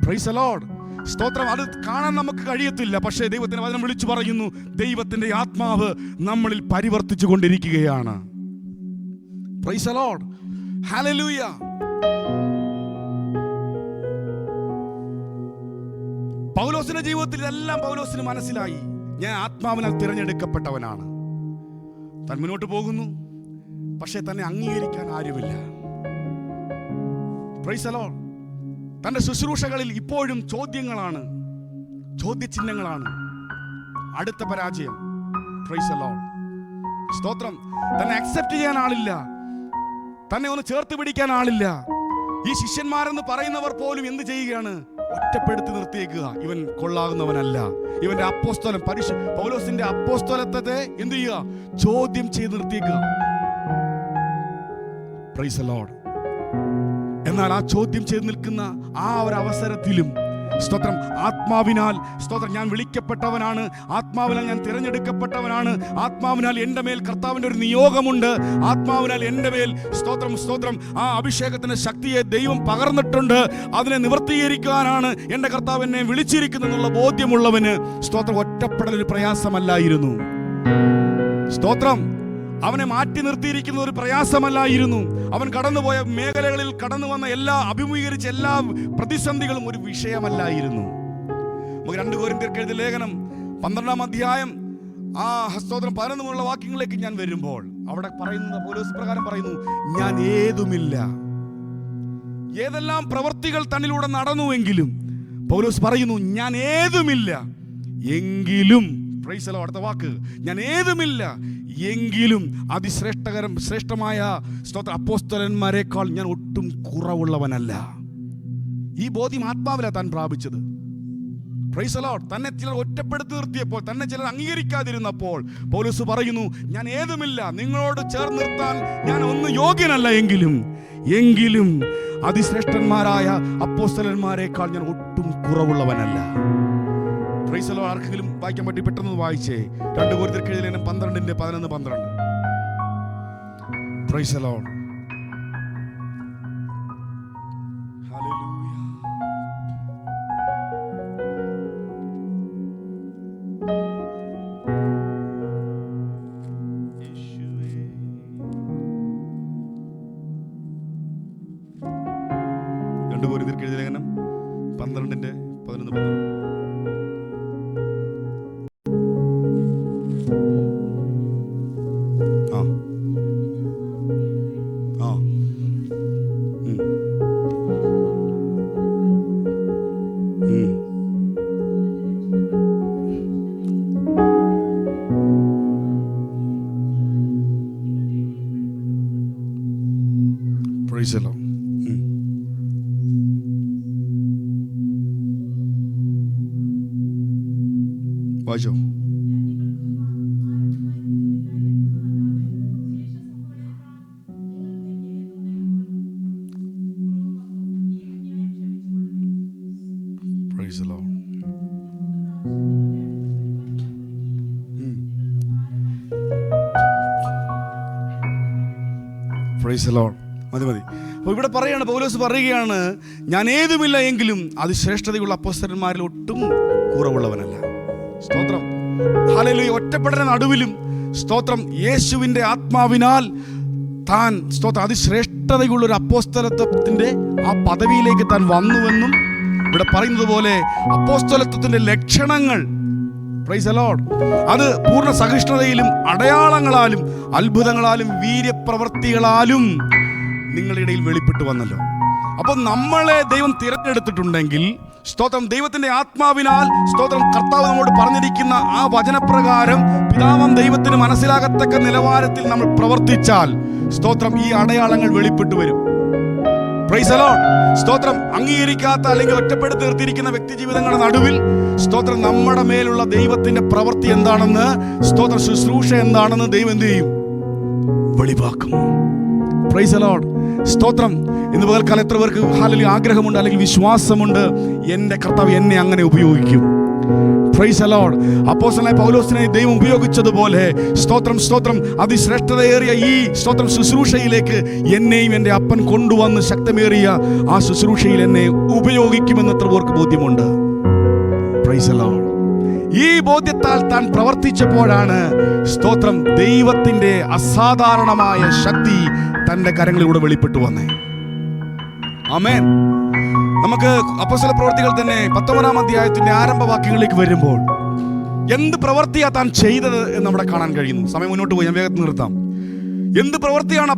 പ്രൈസ് ദി ലോർഡ്, സ്തോത്രം, അത് കാണാൻ നമുക്ക് കഴിയത്തില്ല. പക്ഷേ ദൈവത്തിന്റെ വചനം വിളിച്ചു പറയുന്നു, ദൈവത്തിന്റെ ആത്മാവ് നമ്മളിൽ പരിവർത്തിച്ചു കൊണ്ടിരിക്കുകയാണ്. Price the lord. ഹല്ലേലൂയ. പൗലോസിന്റെ ജീവിതത്തിൽ ഇതെല്ലാം പൗലോസിന് മനസ്സിലായി. ഞാൻ ആത്മാവിനാൽ തിരഞ്ഞെടുക്കപ്പെട്ടവനാണ്. താൻ മുന്നോട്ട് പോകുന്നു, പക്ഷേ തന്നെ അംഗീകരിക്കാൻ ആരുമില്ല. Praise the Lord. തന്റെ ശുശ്രൂഷകളിൽ ഇപ്പോഴും ചോദ്യചിഹ്നങ്ങളാണ്. അടുത്ത പരാജയം. Price the lord. സ്തോത്രം. തന്നെ അക്സെപ്റ്റ് ചെയ്യാൻ ആളില്ല, തന്നെ ഒന്ന് ചേർത്ത് പിടിക്കാൻ ആളില്ല. ഈ ശിഷ്യന്മാരെന്ന് പറയുന്നവർ പോലും എന്ത് ചെയ്യുകയാണ്? ഒറ്റപ്പെടുത്തി നിർത്തിയേക്കുക. ഇവൻ കൊള്ളാകുന്നവനല്ല. ഇവന്റെ അപ്പോസ്തലം, പൗലോസിന്റെ അപ്പോസ്തലത്തെ എന്ത് ചെയ്യുക? ചോദ്യം ചെയ്ത് നിർത്തിയേക്കുക. Price the lord. എന്നാൽ ആ ചോദ്യം ചെയ്ത് നിൽക്കുന്ന ആ ഒരു അവസരത്തിലും സ്തോത്രം, ആത്മാവിനാൽ, സ്തോത്രം, ഞാൻ വിളിക്കപ്പെട്ടവനാണ്, ആത്മാവിനാൽ ഞാൻ തിരഞ്ഞെടുക്കപ്പെട്ടവനാണ്, ആത്മാവിനാൽ എൻ്റെ മേൽ കർത്താവിൻ്റെ ഒരു നിയോഗമുണ്ട്, ആത്മാവിനാൽ എൻ്റെ മേൽ സ്തോത്രം ആ അഭിഷേകത്തിൻ്റെ ശക്തിയെ ദൈവം പകർന്നിട്ടുണ്ട്, അതിനെ നിവർത്തീകരിക്കാനാണ് എൻ്റെ കർത്താവ് എന്നെ വിളിച്ചിരിക്കുന്നെന്നുള്ള ബോധ്യമുള്ളവന് സ്തോത്രം ഒറ്റപ്പെടൽ ഒരു പ്രയാസമല്ലായിരുന്നു. സ്തോത്രം. അവനെ മാറ്റി നിർത്തിയിരിക്കുന്ന ഒരു പ്രയാസമല്ലായിരുന്നു. അവൻ കടന്നുപോയ മേഖലകളിൽ കടന്നു വന്ന അഭിമുഖീകരിച്ച എല്ലാ പ്രതിസന്ധികളും ഒരു വിഷയമല്ലായിരുന്നു. നമുക്ക് 2 കൊരിന്ത്യർക്ക് എഴുതിയ ലേഖനം 12-ാം അധ്യായം സ്തോത്രം 11 മുതലുള്ള വാക്യങ്ങളിലേക്ക് ഞാൻ വരുമ്പോൾ അവിടെ പറയുന്നത് പൗലോസ് പ്രകാരം പറയുന്നു, ഞാൻ ഏതുമില്ല. ഏതെല്ലാം പ്രവൃത്തികൾ തന്നിലൂടെ നടന്നുവെങ്കിലും പൗലോസ് പറയുന്നു, ഞാൻ ഏതുമില്ല എങ്കിലും, അടുത്ത വാക്ക്, ഞാൻ ഏതുമില്ല എങ്കിലും ശ്രേഷ്ഠമായ സ്തോത്ര അപ്പോസ്തലന്മാരെക്കാൾ ഞാൻ ഒട്ടും കുറവുള്ളവനല്ല. ഈ ബോധ്യം ആത്മാവിലാണ് താൻ പ്രാപിച്ചത്. Price the Lord. തന്നെ ചിലർ ഒറ്റപ്പെടുത്തി നിർത്തിയപ്പോൾ, തന്നെ ചിലർ അംഗീകരിക്കാതിരുന്നപ്പോൾ പൗലോസ് പറയുന്നു, ഞാൻ ഏതുമില്ല, നിങ്ങളോട് ചേർന്ന് നിർത്താൻ ഞാൻ ഒന്നും യോഗ്യനല്ല എങ്കിലും അതിശ്രേഷ്ഠന്മാരായ അപ്പോസ്തലന്മാരെക്കാൾ ഞാൻ ഒട്ടും കുറവുള്ളവനല്ല. Price the Lord. ആർക്കെങ്കിലും വായിക്കാൻ പറ്റി പെട്ടെന്ന് വായിച്ചേ. 2 കൊരിന്ത്യർക്ക് എഴുതിയ ലേഖനം 12:11-12. Price the Lord. കൊരിന്ത്യർക്ക് എഴുതിയ ലേഖനം 12:11-12. Praise the Lord. വായിച്ചോ. Praise the Lord. Praise the Lord. മതി. അപ്പോൾ ഇവിടെ പറയാണ്, പൗലോസ് പറയുകയാണ്, ഞാൻ ഏതുമില്ല എങ്കിലും അതിശ്രേഷ്ഠതയുള്ള അപ്പോസ്തലന്മാരിൽ ഒട്ടും കുറവുള്ളവനല്ല. സ്തോത്രം. ഹല്ലേലൂയ. ഒറ്റപ്പെടലിന്റെ നടുവിലും സ്തോത്രം യേശുവിൻ്റെ ആത്മാവിനാൽ താൻ സ്തോത്രം അതിശ്രേഷ്ഠതയുള്ള ഒരു അപ്പോസ്തലത്വത്തിന്റെ ആ പദവിയിലേക്ക് താൻ വന്നുവെന്നും ഇവിടെ പറയുന്നത് പോലെ അപ്പോസ്തലത്വത്തിന്റെ ലക്ഷണങ്ങൾ, പ്രൈസ് ദി ലോർഡ്, അത് പൂർണ്ണ സഹിഷ്ണുതയിലും അടയാളങ്ങളാലും അത്ഭുതങ്ങളാലും വീര്യപ്രവൃത്തികളാലും നിങ്ങളുടെ ഇടയിൽ വെളിപ്പെട്ടു വന്നല്ലോ. അപ്പോൾ നമ്മളെ ദൈവം തിരഞ്ഞെടുത്തിട്ടുണ്ടെങ്കിൽ സ്തോത്രം ദൈവത്തിന്റെ ആത്മാവിനാൽ സ്തോത്രം കർത്താവ് നമ്മോട് പറഞ്ഞിരിക്കുന്ന ആ വചനപ്രകാരം പിതാവാം ദൈവത്തിന് മനസ്സിലാകത്തക്ക നിലവാരത്തിൽ നമ്മൾ പ്രവർത്തിച്ചാൽ സ്തോത്രം ഈ അടയാളങ്ങൾ വെളിപ്പെട്ടു വരും. Price the lord. സ്തോത്രം അംഗീകരിക്കാത്ത അല്ലെങ്കിൽ ഒറ്റപ്പെടുത്തി നിർത്തിയിരിക്കുന്ന വ്യക്തി ജീവിതങ്ങളുടെ നടുവിൽ സ്തോത്രം നമ്മുടെ മേലുള്ള ദൈവത്തിന്റെ പ്രവൃത്തി എന്താണെന്ന്, സ്തോത്ര ശുശ്രൂഷ എന്താണെന്ന് ദൈവം എന്ത് ചെയ്യും? വെളിവാക്കും. Praise the lord. സ്തോത്രം. ഇന്ന് പകൽക്കാലം എത്ര പേർക്ക് ഹല്ലേലൂയ ആഗ്രഹമുണ്ട് അല്ലെങ്കിൽ വിശ്വാസമുണ്ട്, എൻ്റെ കർത്താവ് എന്നെ അങ്ങനെ ഉപയോഗിക്കും. Praise the lord. അപ്പോസ്തലനായ പൗലോസിനെ ദൈവം ഉപയോഗിച്ചതുപോലെ സ്തോത്രം അതിശ്രേഷ്ഠതയേറിയ ഈ സ്തോത്രം ശുശ്രൂഷയിലേക്ക് എന്നെയും എൻ്റെ അപ്പൻ കൊണ്ടുവന്ന് ശക്തമേറിയ ആ ശുശ്രൂഷയിൽ എന്നെ ഉപയോഗിക്കുമെന്ന് എത്ര പേർക്ക് ബോധ്യമുണ്ട്? Price the Lord. ഈ ബോധ്യത്താൽ താൻ പ്രവർത്തിച്ചപ്പോഴാണ് സ്തോത്രം ദൈവത്തിന്റെ അസാധാരണമായ ശക്തി തന്റെ കരങ്ങളിലൂടെ വെളിപ്പെട്ടു വന്നേ. ആമേൻ. നമുക്ക് അപ്പോസ്തല പ്രവൃത്തികൾ തന്നെ 19-ാം അധ്യായത്തിന്റെ ആരംഭവാക്യങ്ങളിലേക്ക് വരുമ്പോൾ എന്ത് പ്രവൃത്തിയാ താൻ ചെയ്തത് എന്ന് അവിടെ കാണാൻ കഴിയുന്നു. സമയം മുന്നോട്ട് പോയി, ഞാൻ വേഗത്തിൽ നിർത്താം. എന്ത് പ്രവൃത്തിയാണ്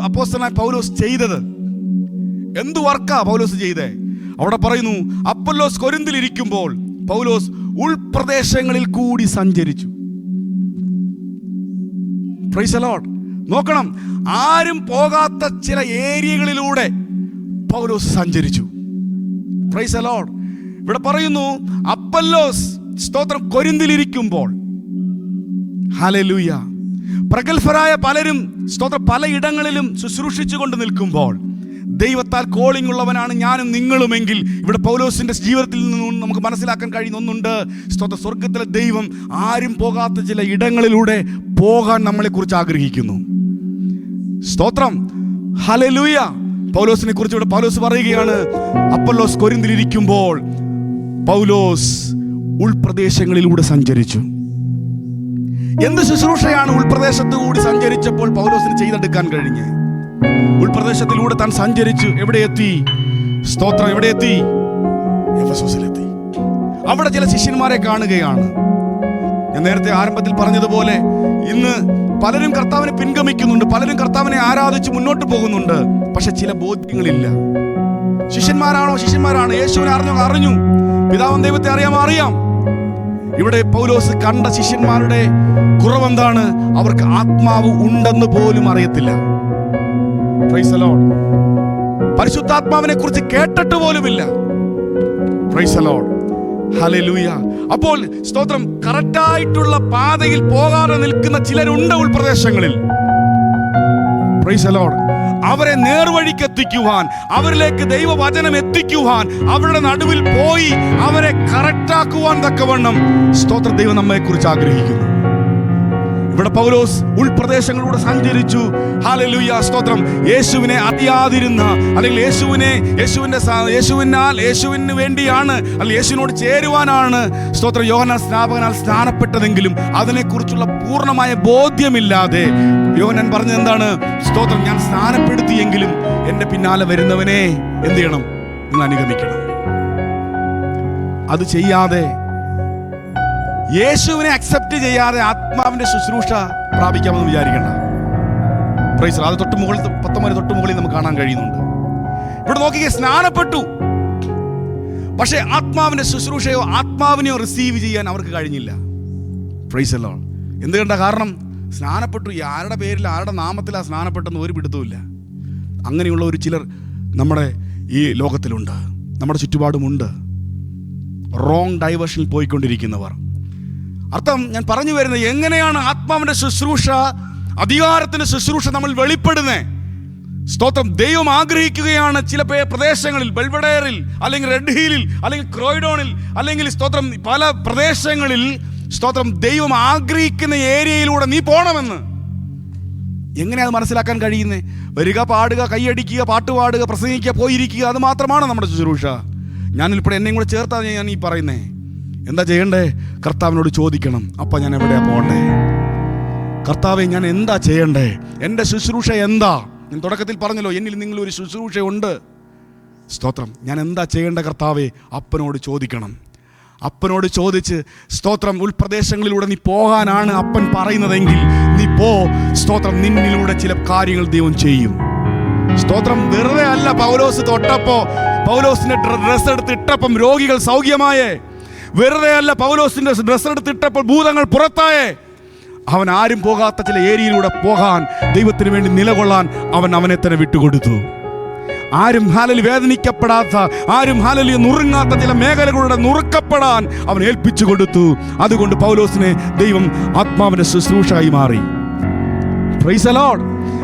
അപ്പോസ്തലനായ പൗലോസ് ചെയ്തത്? എന്ത് വർക്കാ പൗലോസ് ചെയ്തേ? അവിടെ പറയുന്നു, അപ്പൊല്ലോസ് കൊരിന്തിൽ ഇരിക്കുമ്പോൾ പൗലോസ് ഉൾപ്രദേശങ്ങളിൽ കൂടി സഞ്ചരിച്ചു. Price the Lord. നോക്കണം, ആരും പോകാത്ത ചില ഏരിയകളിലൂടെ പൗലോസ് സഞ്ചരിച്ചു. Price the Lord. ഇവിടെ പറയുന്നു, അപ്പൊല്ലോസ് സ്തോത്രം കൊരിന്തിലിരിക്കുമ്പോൾ, ഹല്ലേലൂയ, പ്രഗത്ഭരായ പലരും സ്തോത്രം പലയിടങ്ങളിലും ശുശ്രൂഷിച്ചുകൊണ്ട് നിൽക്കുമ്പോൾ ദൈവത്താൽ കോളിംഗ് ഉള്ളവനാണ് ഞാനും നിങ്ങളുമെങ്കിൽ ഇവിടെ പൗലോസിന്റെ ജീവിതത്തിൽ നിന്നും നമുക്ക് മനസ്സിലാക്കാൻ കഴിയുന്ന ഒന്നുണ്ട്. സ്തോത്ര സ്വർഗത്തിലെ ദൈവം ആരും പോകാത്ത ചില ഇടങ്ങളിലൂടെ പോകാൻ നമ്മളെ കുറിച്ച് ആഗ്രഹിക്കുന്നു. സ്തോത്രം. ഹല്ലേലൂയ. പൗലോസിനെ കുറിച്ച് ഇവിടെ പൗലോസ് പറയുകയാണ്, അപ്പൊല്ലോസ് കൊരിന്തിലിരിക്കുമ്പോൾ പൗലോസ് ഉൾപ്രദേശങ്ങളിലൂടെ സഞ്ചരിച്ചു. എന്ത് ശുശ്രൂഷയാണ് ഉൾപ്രദേശത്ത് കൂടി സഞ്ചരിച്ചപ്പോൾ പൗലോസിന് ചെയ്തെടുക്കാൻ കഴിഞ്ഞ്? ഉൾപ്രദേശത്തിലൂടെ താൻ സഞ്ചരിച്ചു. എവിടെ എത്തി? സ്തോത്രം. എവിടെ എത്തി? എഫെസോസിലെത്തി. അവിടെ ചില ശിഷ്യന്മാരെ കാണുകയാണ്. ഞാൻ നേരത്തെ ആരംഭത്തിൽ പറഞ്ഞതുപോലെ ഇന്ന് പലരും കർത്താവിനെ പിൻഗമിക്കുന്നുണ്ട്, പലരും കർത്താവിനെ ആരാധിച്ച് മുന്നോട്ട് പോകുന്നുണ്ട്. പക്ഷെ ചില ബോധ്യങ്ങളില്ല. ശിഷ്യന്മാരാണ്. യേശുവിനെ അറിഞ്ഞു, പിതാവും ദൈവത്തെ അറിയാം. ഇവിടെ പൗലോസ് കണ്ട ശിഷ്യന്മാരുടെ കുറവെന്താണ്? അവർക്ക് ആത്മാവ് ഉണ്ടെന്ന് പോലും അറിയത്തില്ല. Price the Lord. പരിശുദ്ധാത്മാവിനെ കുറിച്ച് കേട്ടിട്ട് പോലുമില്ല. Price the lord. ഹല്ലേലൂയ. അപ്പോൾ സ്തോത്രം, കറക്റ്റായിട്ടുള്ള പാതയിൽ പോകാതെ നിൽക്കുന്ന ചിലരുണ്ട് ഉൾപ്രദേശങ്ങളിൽ. Price the Lord. അവരെ നേർവഴിക്ക് എത്തിക്കുവാൻ, അവരിലേക്ക് ദൈവവചനം എത്തിക്കുവാൻ, അവരുടെ നടുവിൽ പോയി അവരെ കറക്റ്റാക്കുവാൻ തക്കവണ്ണം സ്തോത്ര ദൈവം നമ്മെ കുറിച്ച് ആഗ്രഹിക്കുന്നു. ഇവിടെ പൗലോസ് ഉൾപ്രദേശങ്ങളിലൂടെ സഞ്ചരിച്ചു. ഹല്ലേലൂയ, സ്തോത്രം. യേശുവിനെ അറിയാതിരുന്ന, അല്ലെങ്കിൽ യേശുവിന് വേണ്ടിയാണ്, അല്ലെങ്കിൽ യേശുവിനോട് ചേരുവാനാണ് സ്തോത്രം യോഹന്നാൻ സ്നാപകനാൽ സ്നാനപ്പെട്ടതെങ്കിലും അതിനെക്കുറിച്ചുള്ള പൂർണ്ണമായ ബോധ്യമില്ലാതെ യോഹന്നാൻ പറഞ്ഞത് എന്താണ്? സ്തോത്രം, ഞാൻ സ്നാനപ്പെടുത്തിയെങ്കിലും എൻ്റെ പിന്നാലെ വരുന്നവനെ എന്ത് ചെയ്യണം? നിങ്ങൾ അനുഗമിക്കണം. അത് ചെയ്യാതെ, യേശുവിനെ അക്സെപ്റ്റ് ചെയ്യാതെ ആത്മാവിന്റെ ശുശ്രൂഷ പ്രാപിക്കാമെന്ന് വിചാരിക്കണ്ട. പ്രൈസ് അത് തൊട്ട് മുകളിൽ 19 തൊട്ട് മുകളിൽ നമുക്ക് കാണാൻ കഴിയുന്നുണ്ട്. ഇവിടെ നോക്കിക്കേ, സ്നാനപ്പെട്ടു, പക്ഷേ ആത്മാവിന്റെ ശുശ്രൂഷയോ ആത്മാവിനെയോ റിസീവ് ചെയ്യാൻ അവർക്ക് കഴിഞ്ഞില്ല. Price the Lord. എന്തുകൊണ്ട കാരണം? സ്നാനപ്പെട്ടു, ആരുടെ പേരിൽ ആരുടെ നാമത്തിലാണ് സ്നാനപ്പെട്ടെന്ന് ഒരു പിടുത്തവുമില്ല. അങ്ങനെയുള്ള ഒരു ചിലർ നമ്മുടെ ഈ ലോകത്തിലുണ്ട്, നമ്മുടെ ചുറ്റുപാടുമുണ്ട്. റോങ് ഡൈവേഷനിൽ പോയിക്കൊണ്ടിരിക്കുന്നവർ. അർത്ഥം ഞാൻ പറഞ്ഞു വരുന്നത്, എങ്ങനെയാണ് ആത്മാവിന്റെ ശുശ്രൂഷ, അധികാരത്തിന്റെ ശുശ്രൂഷ നമ്മൾ വെളിപ്പെടുന്നത്? സ്തോത്രം, ദൈവം ആഗ്രഹിക്കുകയാണ് ചില പ്രദേശങ്ങളിൽ, ബെൽവഡേറിൽ, അല്ലെങ്കിൽ റെഡ് ഹില്ലിൽ, അല്ലെങ്കിൽ ക്രോയിഡോണിൽ, അല്ലെങ്കിൽ സ്തോത്രം പല പ്രദേശങ്ങളിൽ സ്തോത്രം ദൈവം ആഗ്രഹിക്കുന്ന ഏരിയയിലൂടെ നീ പോണമെന്ന്. എങ്ങനെയാണ് മനസ്സിലാക്കാൻ കഴിയുന്നത്? വരിക, പാടുക, കൈയടിക്കുക, പാട്ട് പാടുക, പ്രസംഗിക്കുക, പോയിരിക്കുക, അത് മാത്രമാണ് നമ്മുടെ ശുശ്രൂഷ. ഞാനിപ്പോൾ എന്നെയും കൂടെ ചേർത്താണ് ഞാൻ ഈ പറയുന്നേ. എന്താ ചെയ്യണ്ടേ? കർത്താവിനോട് ചോദിക്കണം, അപ്പം ഞാൻ എവിടെയാ പോകണ്ടേ? കർത്താവെ, ഞാൻ എന്താ ചെയ്യണ്ടേ? എൻ്റെ ശുശ്രൂഷ എന്താ? ഞാൻ തുടക്കത്തിൽ പറഞ്ഞല്ലോ, എന്നിൽ നിങ്ങളൊരു ശുശ്രൂഷ ഉണ്ട്. സ്തോത്രം, ഞാൻ എന്താ ചെയ്യേണ്ട കർത്താവെ? അപ്പനോട് ചോദിക്കണം. അപ്പനോട് ചോദിച്ച് സ്തോത്രം ഉൾപ്രദേശങ്ങളിലൂടെ നീ പോകാനാണ് അപ്പൻ പറയുന്നതെങ്കിൽ നീ പോ. സ്തോത്രം, നിന്നിലൂടെ ചില കാര്യങ്ങൾ ദൈവം ചെയ്യും. സ്തോത്രം, വെറുതെ അല്ല പൗലോസ് തൊട്ടപ്പോ, പൗലോസിന്റെ ഡ്രസ് എടുത്ത് ഇട്ടപ്പം രോഗികൾ സൗഖ്യമായേ. വെറുതെ അല്ല പൗലോസിന്റെ ഡ്രസ് എടുത്ത് ഇട്ടപ്പോൾ ഭൂതങ്ങൾ പുറത്തായേ. അവൻ ആരും പോകാത്ത ചില ഏരിയയിലൂടെ പോകാൻ, ദൈവത്തിന് വേണ്ടി നിലകൊള്ളാൻ അവനെ തന്നെ വിട്ടുകൊടുത്തു. ആരും ഹാലലി വേദനിക്കപ്പെടാത്ത, ആരും ഹാലലി നുറുങ്ങാത്ത ചില മേഖലകളുടെ നുറുക്കപ്പെടാൻ അവൻ ഏൽപ്പിച്ചു കൊടുത്തു. അതുകൊണ്ട് പൗലോസിനെ ദൈവം ആത്മാവിന്റെ ശുശ്രൂഷയായി മാറി. Price the Lord.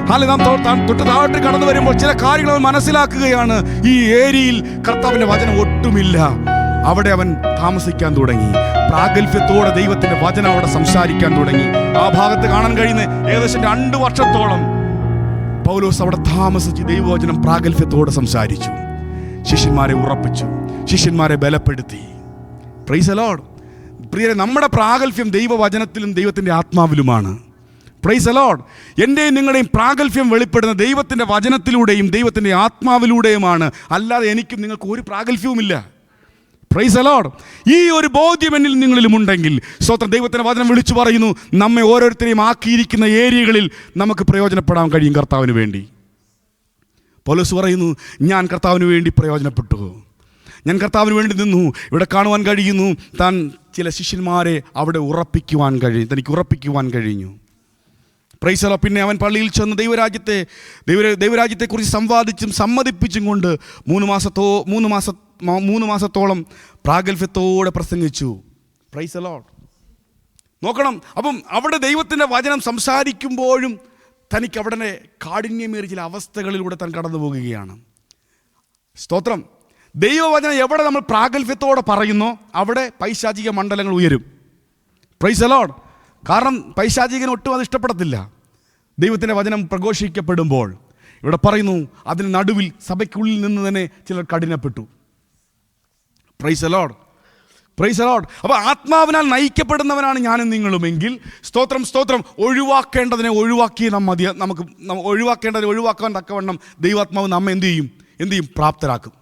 ഹാലലി, നാം തൊട്ട് താഴോട്ട് കടന്നു വരുമ്പോൾ ചില കാര്യങ്ങൾ അവൻ മനസ്സിലാക്കുകയാണ്. ഈ ഏരിയയിൽ കർത്താവിന്റെ വചനം ഒട്ടുമില്ല. അവിടെ അവൻ താമസിക്കാൻ തുടങ്ങി. പ്രാഗൽഭ്യത്തോടെ ദൈവത്തിന്റെ വചനം അവിടെ സംസാരിക്കാൻ തുടങ്ങി. ആ ഭാഗത്ത് കാണാൻ കഴിയുന്ന ഏകദേശം 2 വർഷത്തോളം പൗലോസ് അവിടെ താമസിച്ച് ദൈവവചനം പ്രാഗൽഭ്യത്തോടെ സംസാരിച്ചു. ശിഷ്യന്മാരെ ഉറപ്പിച്ചു, ശിഷ്യന്മാരെ ബലപ്പെടുത്തി. Price the Lord. പ്രിയരെ, നമ്മുടെ പ്രാഗൽഭ്യം ദൈവവചനത്തിലും ദൈവത്തിന്റെ ആത്മാവിലുമാണ്. Price the Lord. എൻ്റെയും നിങ്ങളുടെയും പ്രാഗൽഭ്യം വെളിപ്പെടുന്ന ദൈവത്തിന്റെ വചനത്തിലൂടെയും ദൈവത്തിന്റെ ആത്മാവിലൂടെയുമാണ്. അല്ലാതെ എനിക്കും നിങ്ങൾക്ക് ഒരു പ്രാഗൽഭ്യവുമില്ല. Price the Lord. ഈ ഒരു ബോധ്യം എന്നിൽ നിങ്ങളിലും ഉണ്ടെങ്കിൽ സ്തോത്രം, ദൈവത്തിന്റെ വചനം വിളിച്ചു പറയുന്നു, നമ്മെ ഓരോരുത്തരെയും ആക്കിയിരിക്കുന്ന ഏരിയകളിൽ നമുക്ക് പ്രയോജനപ്പെടാൻ കഴിയും കർത്താവിന് വേണ്ടി. പൗലോസ് പറയുന്നു, ഞാൻ കർത്താവിന് വേണ്ടി പ്രയോജനപ്പെട്ടു, ഞാൻ കർത്താവിന് വേണ്ടി നിന്നു. ഇവിടെ കാണുവാൻ കഴിയുന്നു, താൻ ചില ശിഷ്യന്മാരെ അവിടെ തനിക്ക് ഉറപ്പിക്കുവാൻ കഴിഞ്ഞു. Price the Lord. പിന്നെ അവൻ പള്ളിയിൽ ചെന്ന് ദൈവരാജ്യത്തെക്കുറിച്ച് സംവാദിച്ചും സമ്മതിപ്പിച്ചും കൊണ്ട് 3 മാസത്തോളം പ്രാഗൽഭ്യത്തോടെ പ്രസംഗിച്ചു. Price the Lord. നോക്കണം, അപ്പം അവിടെ ദൈവത്തിൻ്റെ വചനം സംസാരിക്കുമ്പോഴും തനിക്ക് അവിടെ കാഠിന്യമേറിയ ചില അവസ്ഥകളിലൂടെ താൻ കടന്നു പോകുകയാണ്. സ്തോത്രം. ദൈവവചനം എവിടെ നമ്മൾ പ്രാഗൽഭ്യത്തോടെ പറയുന്നോ അവിടെ പൈശാചിക മണ്ഡലങ്ങൾ ഉയരും. Price the Lord. കാരണം പൈശാചികന് ഒട്ടും അത് ഇഷ്ടപ്പെടത്തില്ല. ദൈവത്തിൻ്റെ വചനം പ്രഘോഷിക്കപ്പെടുമ്പോൾ ഇവിടെ പറയുന്നു, അതിന് നടുവിൽ സഭയ്ക്കുള്ളിൽ നിന്ന് തന്നെ ചിലർ കഠിനപ്പെട്ടു. Praise the lord. Praise the lord. അപ്പോൾ ആത്മാവിനാൽ നയിക്കപ്പെടുന്നവനാണ് ഞാനും നിങ്ങളുമെങ്കിൽ സ്തോത്രം ഒഴിവാക്കേണ്ടതിനെ ഒഴിവാക്കാൻ തക്കവണ്ണം ദൈവാത്മാവ് നമ്മെ എന്ത് ചെയ്യും? പ്രാപ്തരാക്കും.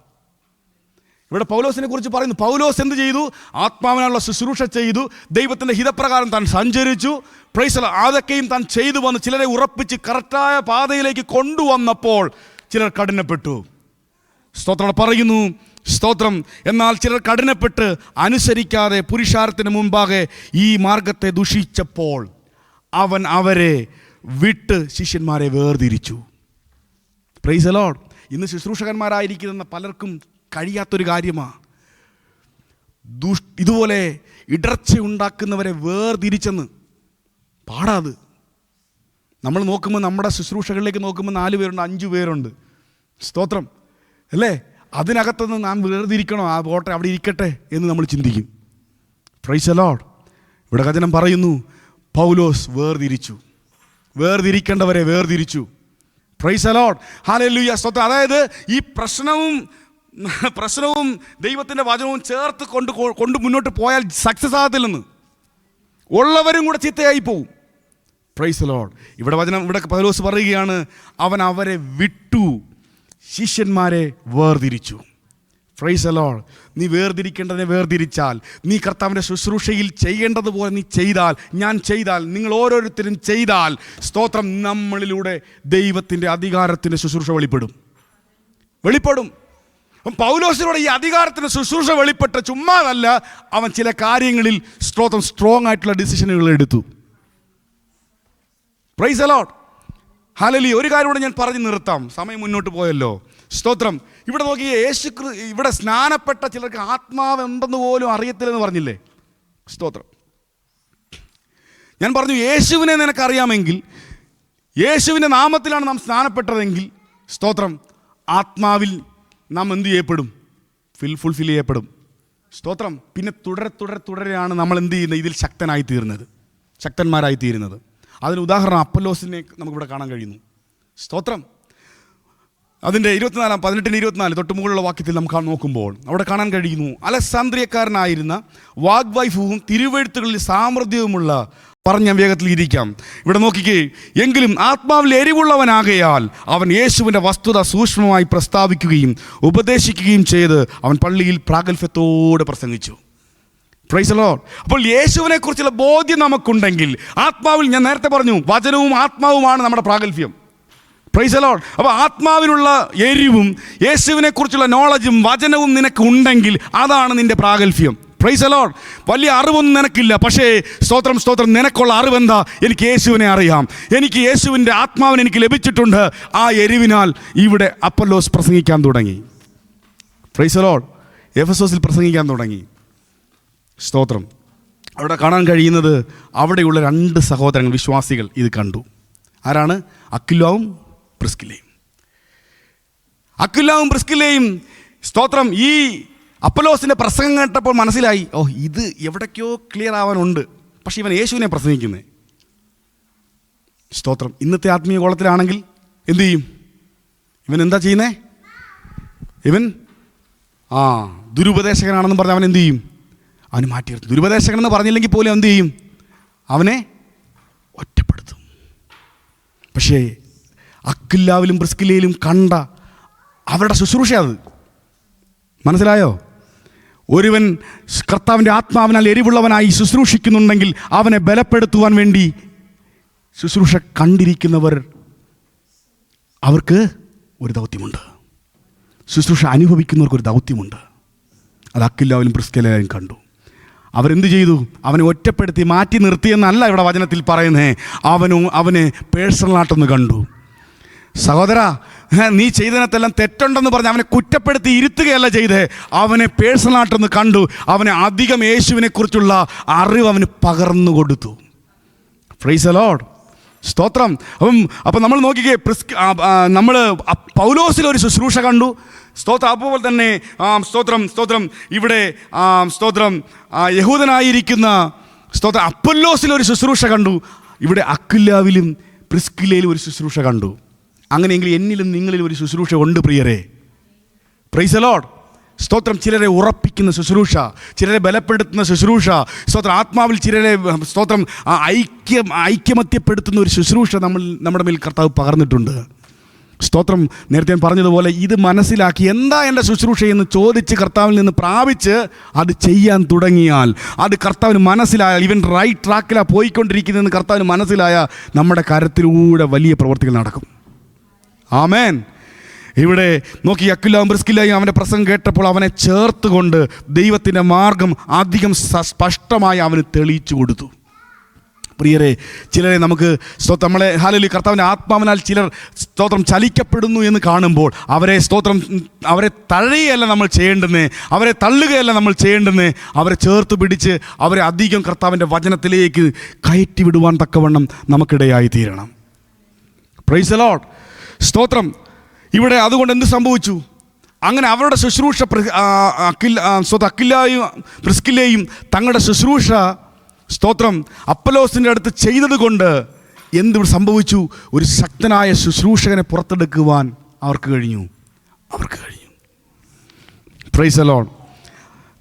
ഇവിടെ പൗലോസിനെ കുറിച്ച് പറയുന്നു. പൗലോസ് എന്ത് ചെയ്തു? ആത്മാവിനുള്ള ശുശ്രൂഷ ചെയ്തു, ദൈവത്തിൻ്റെ ഹിതപ്രകാരം താൻ സഞ്ചരിച്ചു. Price the Lord. അതൊക്കെയും താൻ ചെയ്തു വന്ന് ചിലരെ ഉറപ്പിച്ച് കറക്റ്റായ പാതയിലേക്ക് കൊണ്ടുവന്നപ്പോൾ ചിലർ കഠിനപ്പെട്ടു. സ്തോത്രം പറയുന്നു. സ്തോത്രം. എന്നാൽ ചിലർ കഠിനപ്പെട്ട് അനുസരിക്കാതെ പുരുഷാരത്തിന് മുമ്പാകെ ഈ മാർഗത്തെ ദുഷിച്ചപ്പോൾ അവൻ അവരെ വിട്ട് ശിഷ്യന്മാരെ വേർതിരിച്ചു. Price the Lord. ഇന്ന് ശുശ്രൂഷകന്മാരായിരിക്കുന്ന പലർക്കും കഴിയാത്തൊരു കാര്യമാണ് ഇതുപോലെ ഇടർച്ച ഉണ്ടാക്കുന്നവരെ വേർതിരിച്ചെന്ന്. പാടാത്. നമ്മൾ നോക്കുമ്പോൾ നമ്മുടെ ശുശ്രൂഷകളിലേക്ക് നോക്കുമ്പോൾ 4 പേരുണ്ട്, 5 പേരുണ്ട്. സ്തോത്രം അല്ലേ? അതിനകത്തുനിന്ന് നാം വേർതിരിക്കണോ? ആ പോട്ടെ, അവിടെ ഇരിക്കട്ടെ എന്ന് നമ്മൾ ചിന്തിക്കും. Price the Lord. ഇവിടെ വചനം പറയുന്നു, പൗലോസ് വേർതിരിച്ചു, വേർതിരിക്കേണ്ടവരെ വേർതിരിച്ചു. Price the lord. ഹല്ലേലൂയ. സ്തോത്രം. അതായത് ഈ പ്രശ്നവും ദൈവത്തിൻ്റെ വചനവും ചേർത്ത് കൊണ്ട് മുന്നോട്ട് പോയാൽ സക്സസ് ആകത്തില്ലെന്ന്. ഉള്ളവരും കൂടെ ചീത്തയായി പോവും. Price the Lord. ഇവിടെ പൗലോസ് പറയുകയാണ്, അവൻ അവരെ വിട്ടു, ശിഷ്യന്മാരെ വേർതിരിച്ചു. Price the Lord. നീ വേർതിരിക്കേണ്ടതിനെ വേർതിരിച്ചാൽ, നീ കർത്താവിൻ്റെ ശുശ്രൂഷയിൽ ചെയ്യേണ്ടതുപോലെ നീ ചെയ്താൽ, ഞാൻ ചെയ്താൽ, നിങ്ങൾ ഓരോരുത്തരും ചെയ്താൽ, സ്തോത്രം, നമ്മളിലൂടെ ദൈവത്തിൻ്റെ അധികാരത്തിൻ്റെ ശുശ്രൂഷ വെളിപ്പെടും. പൗലോസിലൂടെ ഈ അധികാരത്തിൻ്റെ ശുശ്രൂഷ വെളിപ്പെട്ട ചുമ്മാതല്ല, അവൻ ചില കാര്യങ്ങളിൽ സ്ട്രോങ് ആയിട്ടുള്ള ഡിസിഷനുകൾ എടുത്തു. Price the lord. ഹല്ലേലൂയ. ഒരു കാര്യം കൂടെ ഞാൻ പറഞ്ഞു നിർത്താം, സമയം മുന്നോട്ട് പോയല്ലോ. സ്തോത്രം. ഇവിടെ നോക്കി, ഇവിടെ സ്നാനപ്പെട്ട ചിലർക്ക് ആത്മാവ് ഉണ്ടെന്ന് പോലും അറിയത്തില്ലെന്ന് പറഞ്ഞില്ലേ? സ്തോത്രം. ഞാൻ പറഞ്ഞു, യേശുവിനെ നിനക്കറിയാമെങ്കിൽ, യേശുവിൻ്റെ നാമത്തിലാണ് നാം സ്നാനപ്പെട്ടതെങ്കിൽ, സ്തോത്രം, ആത്മാവിൽ നാം എന്ത് ചെയ്യപ്പെടും? ഫുൾഫിൽ ചെയ്യപ്പെടും. സ്തോത്രം. പിന്നെ തുടരെയാണ് നമ്മൾ എന്ത് ചെയ്യുന്നത്? ഇതിൽ ശക്തന്മാരായി തീരുന്നത്. അതിന് ഉദാഹരണം അപ്പൊല്ലോസിനെ നമുക്കിവിടെ കാണാൻ കഴിയുന്നു. സ്തോത്രം. അതിൻ്റെ 18-24 തൊട്ട് മുകളിലുള്ള വാക്യത്തിൽ നമുക്ക് നോക്കുമ്പോൾ അവിടെ കാണാൻ കഴിയുന്നു, അലക്സാന്ദ്രിയക്കാരനായിരുന്ന വാഗ്വൈഭവവും തിരുവെഴുത്തുകളിൽ സാമർഥ്യവുമുള്ള പറഞ്ഞ വേഗത്തിൽ ഇരിക്കാം. ഇവിടെ നോക്കിക്കേ, എങ്കിലും ആത്മാവിൽ എരിവുള്ളവനാകയാൽ അവൻ യേശുവിൻ്റെ വസ്തുത സൂക്ഷ്മമായി പ്രസ്താവിക്കുകയും ഉപദേശിക്കുകയും ചെയ്ത് അവൻ പള്ളിയിൽ പ്രാഗൽഭ്യത്തോടെ പ്രസംഗിച്ചു. Price the lord. അപ്പോൾ യേശുവിനെ കുറിച്ചുള്ള ബോധ്യം നമുക്കുണ്ടെങ്കിൽ, ആത്മാവിൽ, ഞാൻ നേരത്തെ പറഞ്ഞു, വചനവും ആത്മാവുമാണ് നമ്മുടെ പ്രാഗൽഭ്യം. Praise the lord. അപ്പോൾ ആത്മാവിലുള്ള എരിവും യേശുവിനെ കുറിച്ചുള്ള നോളജും വചനവും നിനക്ക് ഉണ്ടെങ്കിൽ അതാണ് നിന്റെ പ്രാഗൽഭ്യം. Praise the lord. വലിയ അറിവൊന്നും നിനക്കില്ല, പക്ഷേ സ്തോത്രം, നിനക്കുള്ള അറിവെന്താ? എനിക്ക് യേശുവിനെ അറിയാം, എനിക്ക് യേശുവിൻ്റെ ആത്മാവിനെ എനിക്ക് ലഭിച്ചിട്ടുണ്ട്. ആ എരിവിനാൽ ഇവിടെ അപ്പൊല്ലോസ് പ്രസംഗിക്കാൻ തുടങ്ങി. Price the Lord. എഫെസോസിൽ പ്രസംഗിക്കാൻ തുടങ്ങി. സ്തോത്രം. അവിടെ കാണാൻ കഴിയുന്നത്, അവിടെയുള്ള 2 സഹോദരങ്ങൾ വിശ്വാസികൾ ഇത് കണ്ടു. ആരാണ്? അക്വിലാവും പ്രിസ്കില്ലയും. സ്തോത്രം. ഈ അപ്പൊല്ലോസിൻ്റെ പ്രസംഗം കേട്ടപ്പോൾ മനസ്സിലായി, ഇത് എവിടേക്കോ ക്ലിയർ ആവാനുണ്ട്, പക്ഷെ ഇവൻ യേശുവിനെ പ്രസംഗിക്കുന്നത്. സ്തോത്രം. ഇന്നത്തെ ആത്മീയ കോളത്തിലാണെങ്കിൽ എന്തു ചെയ്യും? ഇവൻ എന്താ ചെയ്യുന്നേ? ഇവൻ ദുരുപദേശകനാണെന്ന് പറഞ്ഞ് അവൻ എന്തു ചെയ്യും? അവന് മാറ്റി നിർത്തും. ദുരുപദേശകനെന്ന് പറഞ്ഞില്ലെങ്കിൽ പോലും എന്തു ചെയ്യും? അവനെ ഒറ്റപ്പെടുത്തും. പക്ഷേ അക്വിലാവിലും പ്രിസ്കില്ലയിലും കണ്ട അവരുടെ ശുശ്രൂഷ അത് മനസ്സിലായോ? ഒരുവൻ കർത്താവിൻ്റെ ആത്മാവിനാൽ എരിവുള്ളവനായി ശുശ്രൂഷിക്കുന്നുണ്ടെങ്കിൽ അവനെ ബലപ്പെടുത്തുവാൻ വേണ്ടി ശുശ്രൂഷ കണ്ടിരിക്കുന്നവർ, അവർക്ക് ഒരു ദൗത്യമുണ്ട്. ശുശ്രൂഷ അനുഭവിക്കുന്നവർക്കൊരു ദൗത്യമുണ്ട്. അത് അക്വിലാവിലും പ്രിസ്കില്ലയിലും കണ്ടു. അവരെന്ത് ചെയ്തു? അവനെ ഒറ്റപ്പെടുത്തി മാറ്റി നിർത്തിയെന്നല്ല ഇവിടെ വചനത്തിൽ പറയുന്നേ. അവനെ പേഴ്സണലായിട്ടൊന്ന് കണ്ടു. സഹോദര, നീ ചെയ്തതിനകത്തെല്ലാം തെറ്റുണ്ടെന്ന് പറഞ്ഞ് അവനെ കുറ്റപ്പെടുത്തി ഇരുത്തുകയല്ല ചെയ്തേ, അവനെ പേഴ്സണലായിട്ടൊന്ന് കണ്ടു. അവനെ അധികം യേശുവിനെ കുറിച്ചുള്ള അറിവ് അവന് പകർന്നു കൊടുത്തു. Price the lord. സ്തോത്രം. അപ്പം നമ്മൾ നോക്കിക്കേ, നമ്മൾ പൗലോസിലൊരു ശുശ്രൂഷ കണ്ടു. സ്തോത്രം. അപ്പോൾ തന്നെ സ്തോത്രം ഇവിടെ യഹൂദനായിരിക്കുന്ന അപ്പൊല്ലോസിലൊരു ശുശ്രൂഷ കണ്ടു. ഇവിടെ അക്വിലാവിലും പ്രിസ്കില്ലയിലും ഒരു ശുശ്രൂഷ കണ്ടു. അങ്ങനെയെങ്കിൽ എന്നിലും നിങ്ങളിലും ഒരു ശുശ്രൂഷ ഉണ്ട് പ്രിയരെ. Price the lord. സ്തോത്രം. ചിലരെ ഉറപ്പിക്കുന്ന ശുശ്രൂഷ, ചിലരെ ബലപ്പെടുത്തുന്ന ശുശ്രൂഷ, സ്തോത്രം. ആത്മാവിൽ ചിലരെ സ്തോത്രം ഐക്യമത്യപ്പെടുത്തുന്ന ഒരു ശുശ്രൂഷ നമ്മുടെ മേൽ കർത്താവ് പകർന്നിട്ടുണ്ട്. സ്തോത്രം. നേരത്തെ ഞാൻ പറഞ്ഞതുപോലെ ഇത് മനസ്സിലാക്കി എന്താ എൻ്റെ ശുശ്രൂഷയെന്ന് ചോദിച്ച് കർത്താവിൽ നിന്ന് പ്രാപിച്ച് അത് ചെയ്യാൻ തുടങ്ങിയാൽ, അത് കർത്താവിന് മനസ്സിലായാൽ, ഇവൻ റൈറ്റ് ട്രാക്കിലാണ് പോയിക്കൊണ്ടിരിക്കുന്നതെന്ന് കർത്താവിന് മനസ്സിലായാൽ നമ്മുടെ കരത്തിലൂടെ വലിയ പ്രവൃത്തികൾ നടക്കും. ആമേൻ. ഇവിടെ നോക്കി, അക്വിലാവും പ്രിസ്കില്ലയും അവൻ്റെ പ്രസംഗം കേട്ടപ്പോൾ അവനെ ചേർത്തുകൊണ്ട് ദൈവത്തിൻ്റെ മാർഗം അധികം സ്പഷ്ടമായി അവന് തെളിയിച്ചു കൊടുത്തു. പ്രിയരെ, ചിലരെ നമുക്ക് നമ്മളെ ഹല്ലേലൂയ കർത്താവിൻ്റെ ആത്മാവിനാൽ ചിലർ സ്തോത്രം ചലിക്കപ്പെടുന്നു എന്ന് കാണുമ്പോൾ അവരെ തഴയുകയല്ല നമ്മൾ ചെയ്യേണ്ടുന്നേ, അവരെ തള്ളുകയല്ല നമ്മൾ ചെയ്യേണ്ടുന്നേ, അവരെ ചേർത്ത് പിടിച്ച് അവരെ അധികം കർത്താവിൻ്റെ വചനത്തിലേക്ക് കയറ്റി വിടുവാൻ തക്കവണ്ണം നമുക്കിടയായി തീരണം. Price the lord. സ്തോത്രം. ഇവിടെ അതുകൊണ്ട് എന്ത് സംഭവിച്ചു? അങ്ങനെ അവരുടെ ശുശ്രൂഷ അക്വിലായും പ്രിസ്കില്ലയും തങ്ങളുടെ ശുശ്രൂഷ സ്തോത്രം അപ്പൊല്ലോസിൻ്റെ അടുത്ത് ചെയ്തത് കൊണ്ട് എന്ത് സംഭവിച്ചു? ഒരു ശക്തനായ ശുശ്രൂഷകനെ പുറത്തെടുക്കുവാൻ അവർക്ക് കഴിഞ്ഞു. Price the Lord.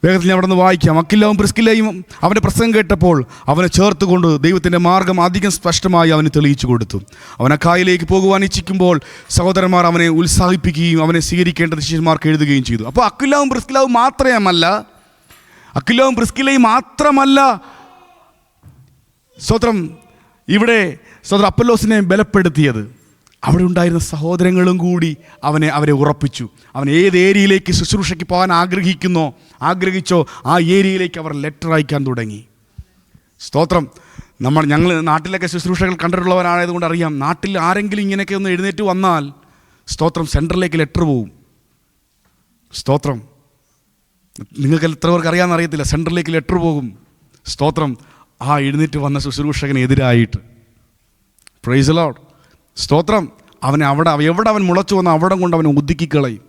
വേഗത്തിൽ ഞാൻ അവിടെ നിന്ന് വായിക്കാം. അക്വിലാവും പ്രിസ്കില്ലയും അവൻ്റെ പ്രസംഗം കേട്ടപ്പോൾ അവനെ ചേർത്തുകൊണ്ട് ദൈവത്തിൻ്റെ മാർഗം അധികം സ്പഷ്ടമായി അവന് തെളിയിച്ചു കൊടുത്തു. അവൻ അഖായിലേക്ക് പോകുവാൻ ഇച്ഛിക്കുമ്പോൾ സഹോദരന്മാർ അവനെ ഉത്സാഹിപ്പിക്കുകയും അവനെ സ്വീകരിക്കേണ്ട ശിഷ്യന്മാർക്ക് എഴുതുകയും ചെയ്തു. അപ്പോൾ അക്വിലാവും പ്രിസ്കില്ലയും മാത്രമല്ല സ്തോത്രം ഇവിടെ അപ്പൊല്ലോസിനെ ബലപ്പെടുത്തിയത്, അവിടെ ഉണ്ടായിരുന്ന സഹോദരങ്ങളും കൂടി അവരെ ഉറപ്പിച്ചു. അവൻ ഏത് ഏരിയയിലേക്ക് ശുശ്രൂഷയ്ക്ക് പോകാൻ ആഗ്രഹിച്ചോ ആ ഏരിയയിലേക്ക് അവർ ലെറ്റർ അയക്കാൻ തുടങ്ങി. സ്തോത്രം. ഞങ്ങൾ നാട്ടിലൊക്കെ ശുശ്രൂഷകൾ കണ്ടിട്ടുള്ളവരായതുകൊണ്ട് അറിയാം, നാട്ടിൽ ആരെങ്കിലും ഇങ്ങനെയൊക്കെ ഒന്ന് എഴുന്നേറ്റ് വന്നാൽ സ്തോത്രം സെൻറ്ററിലേക്ക് ലെറ്റർ പോവും. സ്തോത്രം. നിങ്ങൾക്ക് എത്ര പേർക്ക് അറിയാമെന്ന് അറിയത്തില്ല, സെൻറ്ററിലേക്ക് ലെറ്റർ പോകും. സ്തോത്രം. ആ എഴുന്നേറ്റ് വന്ന ശുശ്രൂഷകനെതിരായിട്ട്. Price the lord. സ്തോത്രം. എവിടെ അവൻ മുളച്ചു വന്ന അവിടെ കൊണ്ട് അവനെ ഒതുക്കിക്കളയും.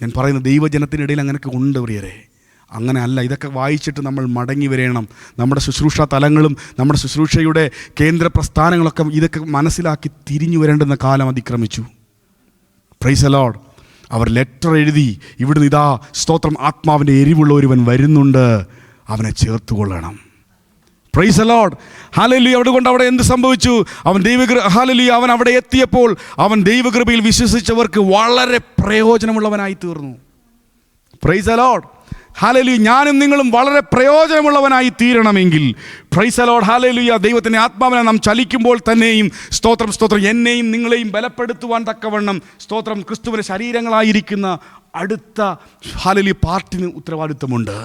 ഞാൻ പറയുന്ന ദൈവജനത്തിനിടയിൽ അങ്ങനെയൊക്കെ ഉണ്ട് പ്രിയരെ. അങ്ങനെ അല്ല. ഇതൊക്കെ വായിച്ചിട്ട് നമ്മൾ മടങ്ങി വരേണം. നമ്മുടെ ശുശ്രൂഷ തലങ്ങളും നമ്മുടെ ശുശ്രൂഷയുടെ കേന്ദ്ര പ്രസ്ഥാനങ്ങളൊക്കെ ഇതൊക്കെ മനസ്സിലാക്കി തിരിഞ്ഞു വരേണ്ടുന്ന കാലം അതിക്രമിച്ചു. Praise the lord. അവർ ലെറ്റർ എഴുതി, ഇവിടുന്ന് ഇതാ സ്തോത്രം ആത്മാവിൻ്റെ എരിവുള്ള ഒരുവൻ വരുന്നുണ്ട്, അവനെ ചേർത്തുകൊള്ളണം. Praise the lord. ഹല്ലേലൂയ. അതുകൊണ്ട് അവിടെ എന്ത് സംഭവിച്ചു? ഹല്ലേലൂയ അവൻ അവിടെ എത്തിയപ്പോൾ അവൻ ദൈവകൃപയിൽ വിശ്വസിച്ചവർക്ക് വളരെ പ്രയോജനമുള്ളവനായി തീർന്നു. Price the lord. ഹല്ലേലൂയ. ഞാനും നിങ്ങളും വളരെ പ്രയോജനമുള്ളവനായി തീരണമെങ്കിൽ പ്രൈസ് ദി ലോർഡ് ഹല്ലേലൂയ ദൈവത്തിൻ്റെ ആത്മാവിനെ നാം ചലിക്കുമ്പോൾ തന്നെയും സ്തോത്രം എന്നെയും നിങ്ങളെയും ബലപ്പെടുത്തുവാൻ തക്കവണ്ണം സ്തോത്രം ക്രിസ്തുവിൻ്റെ ശരീരങ്ങളായിരിക്കുന്ന അടുത്ത ഹല്ലേലൂയ പാർട്ടിന് ഉത്തരവാദിത്വമുണ്ട്.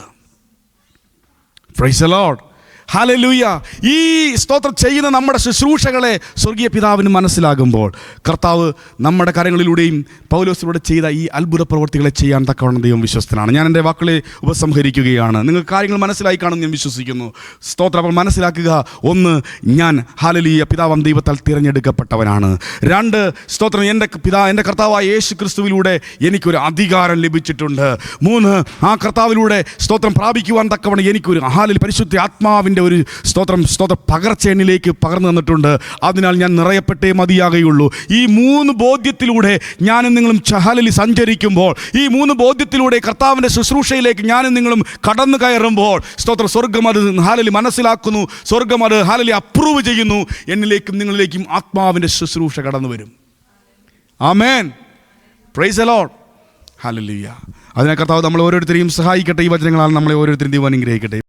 Praise the lord. ഹല്ലേലൂയ. ഈ സ്തോത്രം ചെയ്യുന്ന നമ്മുടെ ശുശ്രൂഷകളെ സ്വർഗീയ പിതാവിന് മനസ്സിലാകുമ്പോൾ കർത്താവ് നമ്മുടെ കരങ്ങളിലൂടെയും പൗലോസിലൂടെ ചെയ്ത ഈ അത്ഭുത പ്രവൃത്തികളെ ചെയ്യാൻ തക്കവണ്ണം ദൈവം വിശ്വസ്തനാണ്. ഞാൻ എൻ്റെ വാക്കുകളെ ഉപസംഹരിക്കുകയാണ്. നിങ്ങൾക്ക് കാര്യങ്ങൾ മനസ്സിലായി കാണുമെന്ന് ഞാൻ വിശ്വസിക്കുന്നു. സ്തോത്രം. അപ്പോൾ മനസ്സിലാക്കുക, ഒന്ന്, ഞാൻ ഹല്ലേലൂയ പിതാവാം ദൈവത്താൽ തിരഞ്ഞെടുക്കപ്പെട്ടവനാണ്. രണ്ട്, സ്തോത്രം എൻ്റെ കർത്താവായ യേശു ക്രിസ്തുവിലൂടെ എനിക്കൊരു അധികാരം ലഭിച്ചിട്ടുണ്ട്. മൂന്ന്, ആ കർത്താവിലൂടെ സ്തോത്രം പ്രാപിക്കുവാൻ തക്കവണ്ണം എനിക്കൊരു പരിശുദ്ധ ആത്മാവിൻ്റെ ഒരു സ്തോത്രം പകർച്ച എന്നിലേക്ക് പകർന്നു തന്നിട്ടുണ്ട്. അതിനാൽ ഞാൻ നിറയപ്പെട്ടേ മതിയാകുകയുള്ളൂ. ഈ മൂന്ന് ബോധ്യത്തിലൂടെ ഞാനും നിങ്ങളും ഹല്ലേലൂയ സഞ്ചരിക്കുമ്പോൾ, ഈ മൂന്ന് ബോധ്യത്തിലൂടെ കർത്താവിൻ്റെ ശുശ്രൂഷയിലേക്ക് ഞാനും നിങ്ങളും കടന്നു കയറുമ്പോൾ സ്തോത്രം സ്വർഗം അത് ഹല്ലേലൂയ മനസ്സിലാക്കുന്നു. സ്വർഗം അത് ഹല്ലേലൂയ അപ്രൂവ് ചെയ്യുന്നു. എന്നിലേക്കും നിങ്ങളിലേക്കും ആത്മാവിൻ്റെ ശുശ്രൂഷ കടന്നു വരും. Amen. Praise the lord. Hallelujah. അതിനെ കർത്താവ് നമ്മൾ ഓരോരുത്തരെയും സഹായിക്കട്ടെ. ഈ വചനങ്ങളാൽ നമ്മളെ ഓരോരുത്തരെയും ദൈവം അനുഗ്രഹിക്കട്ടെ.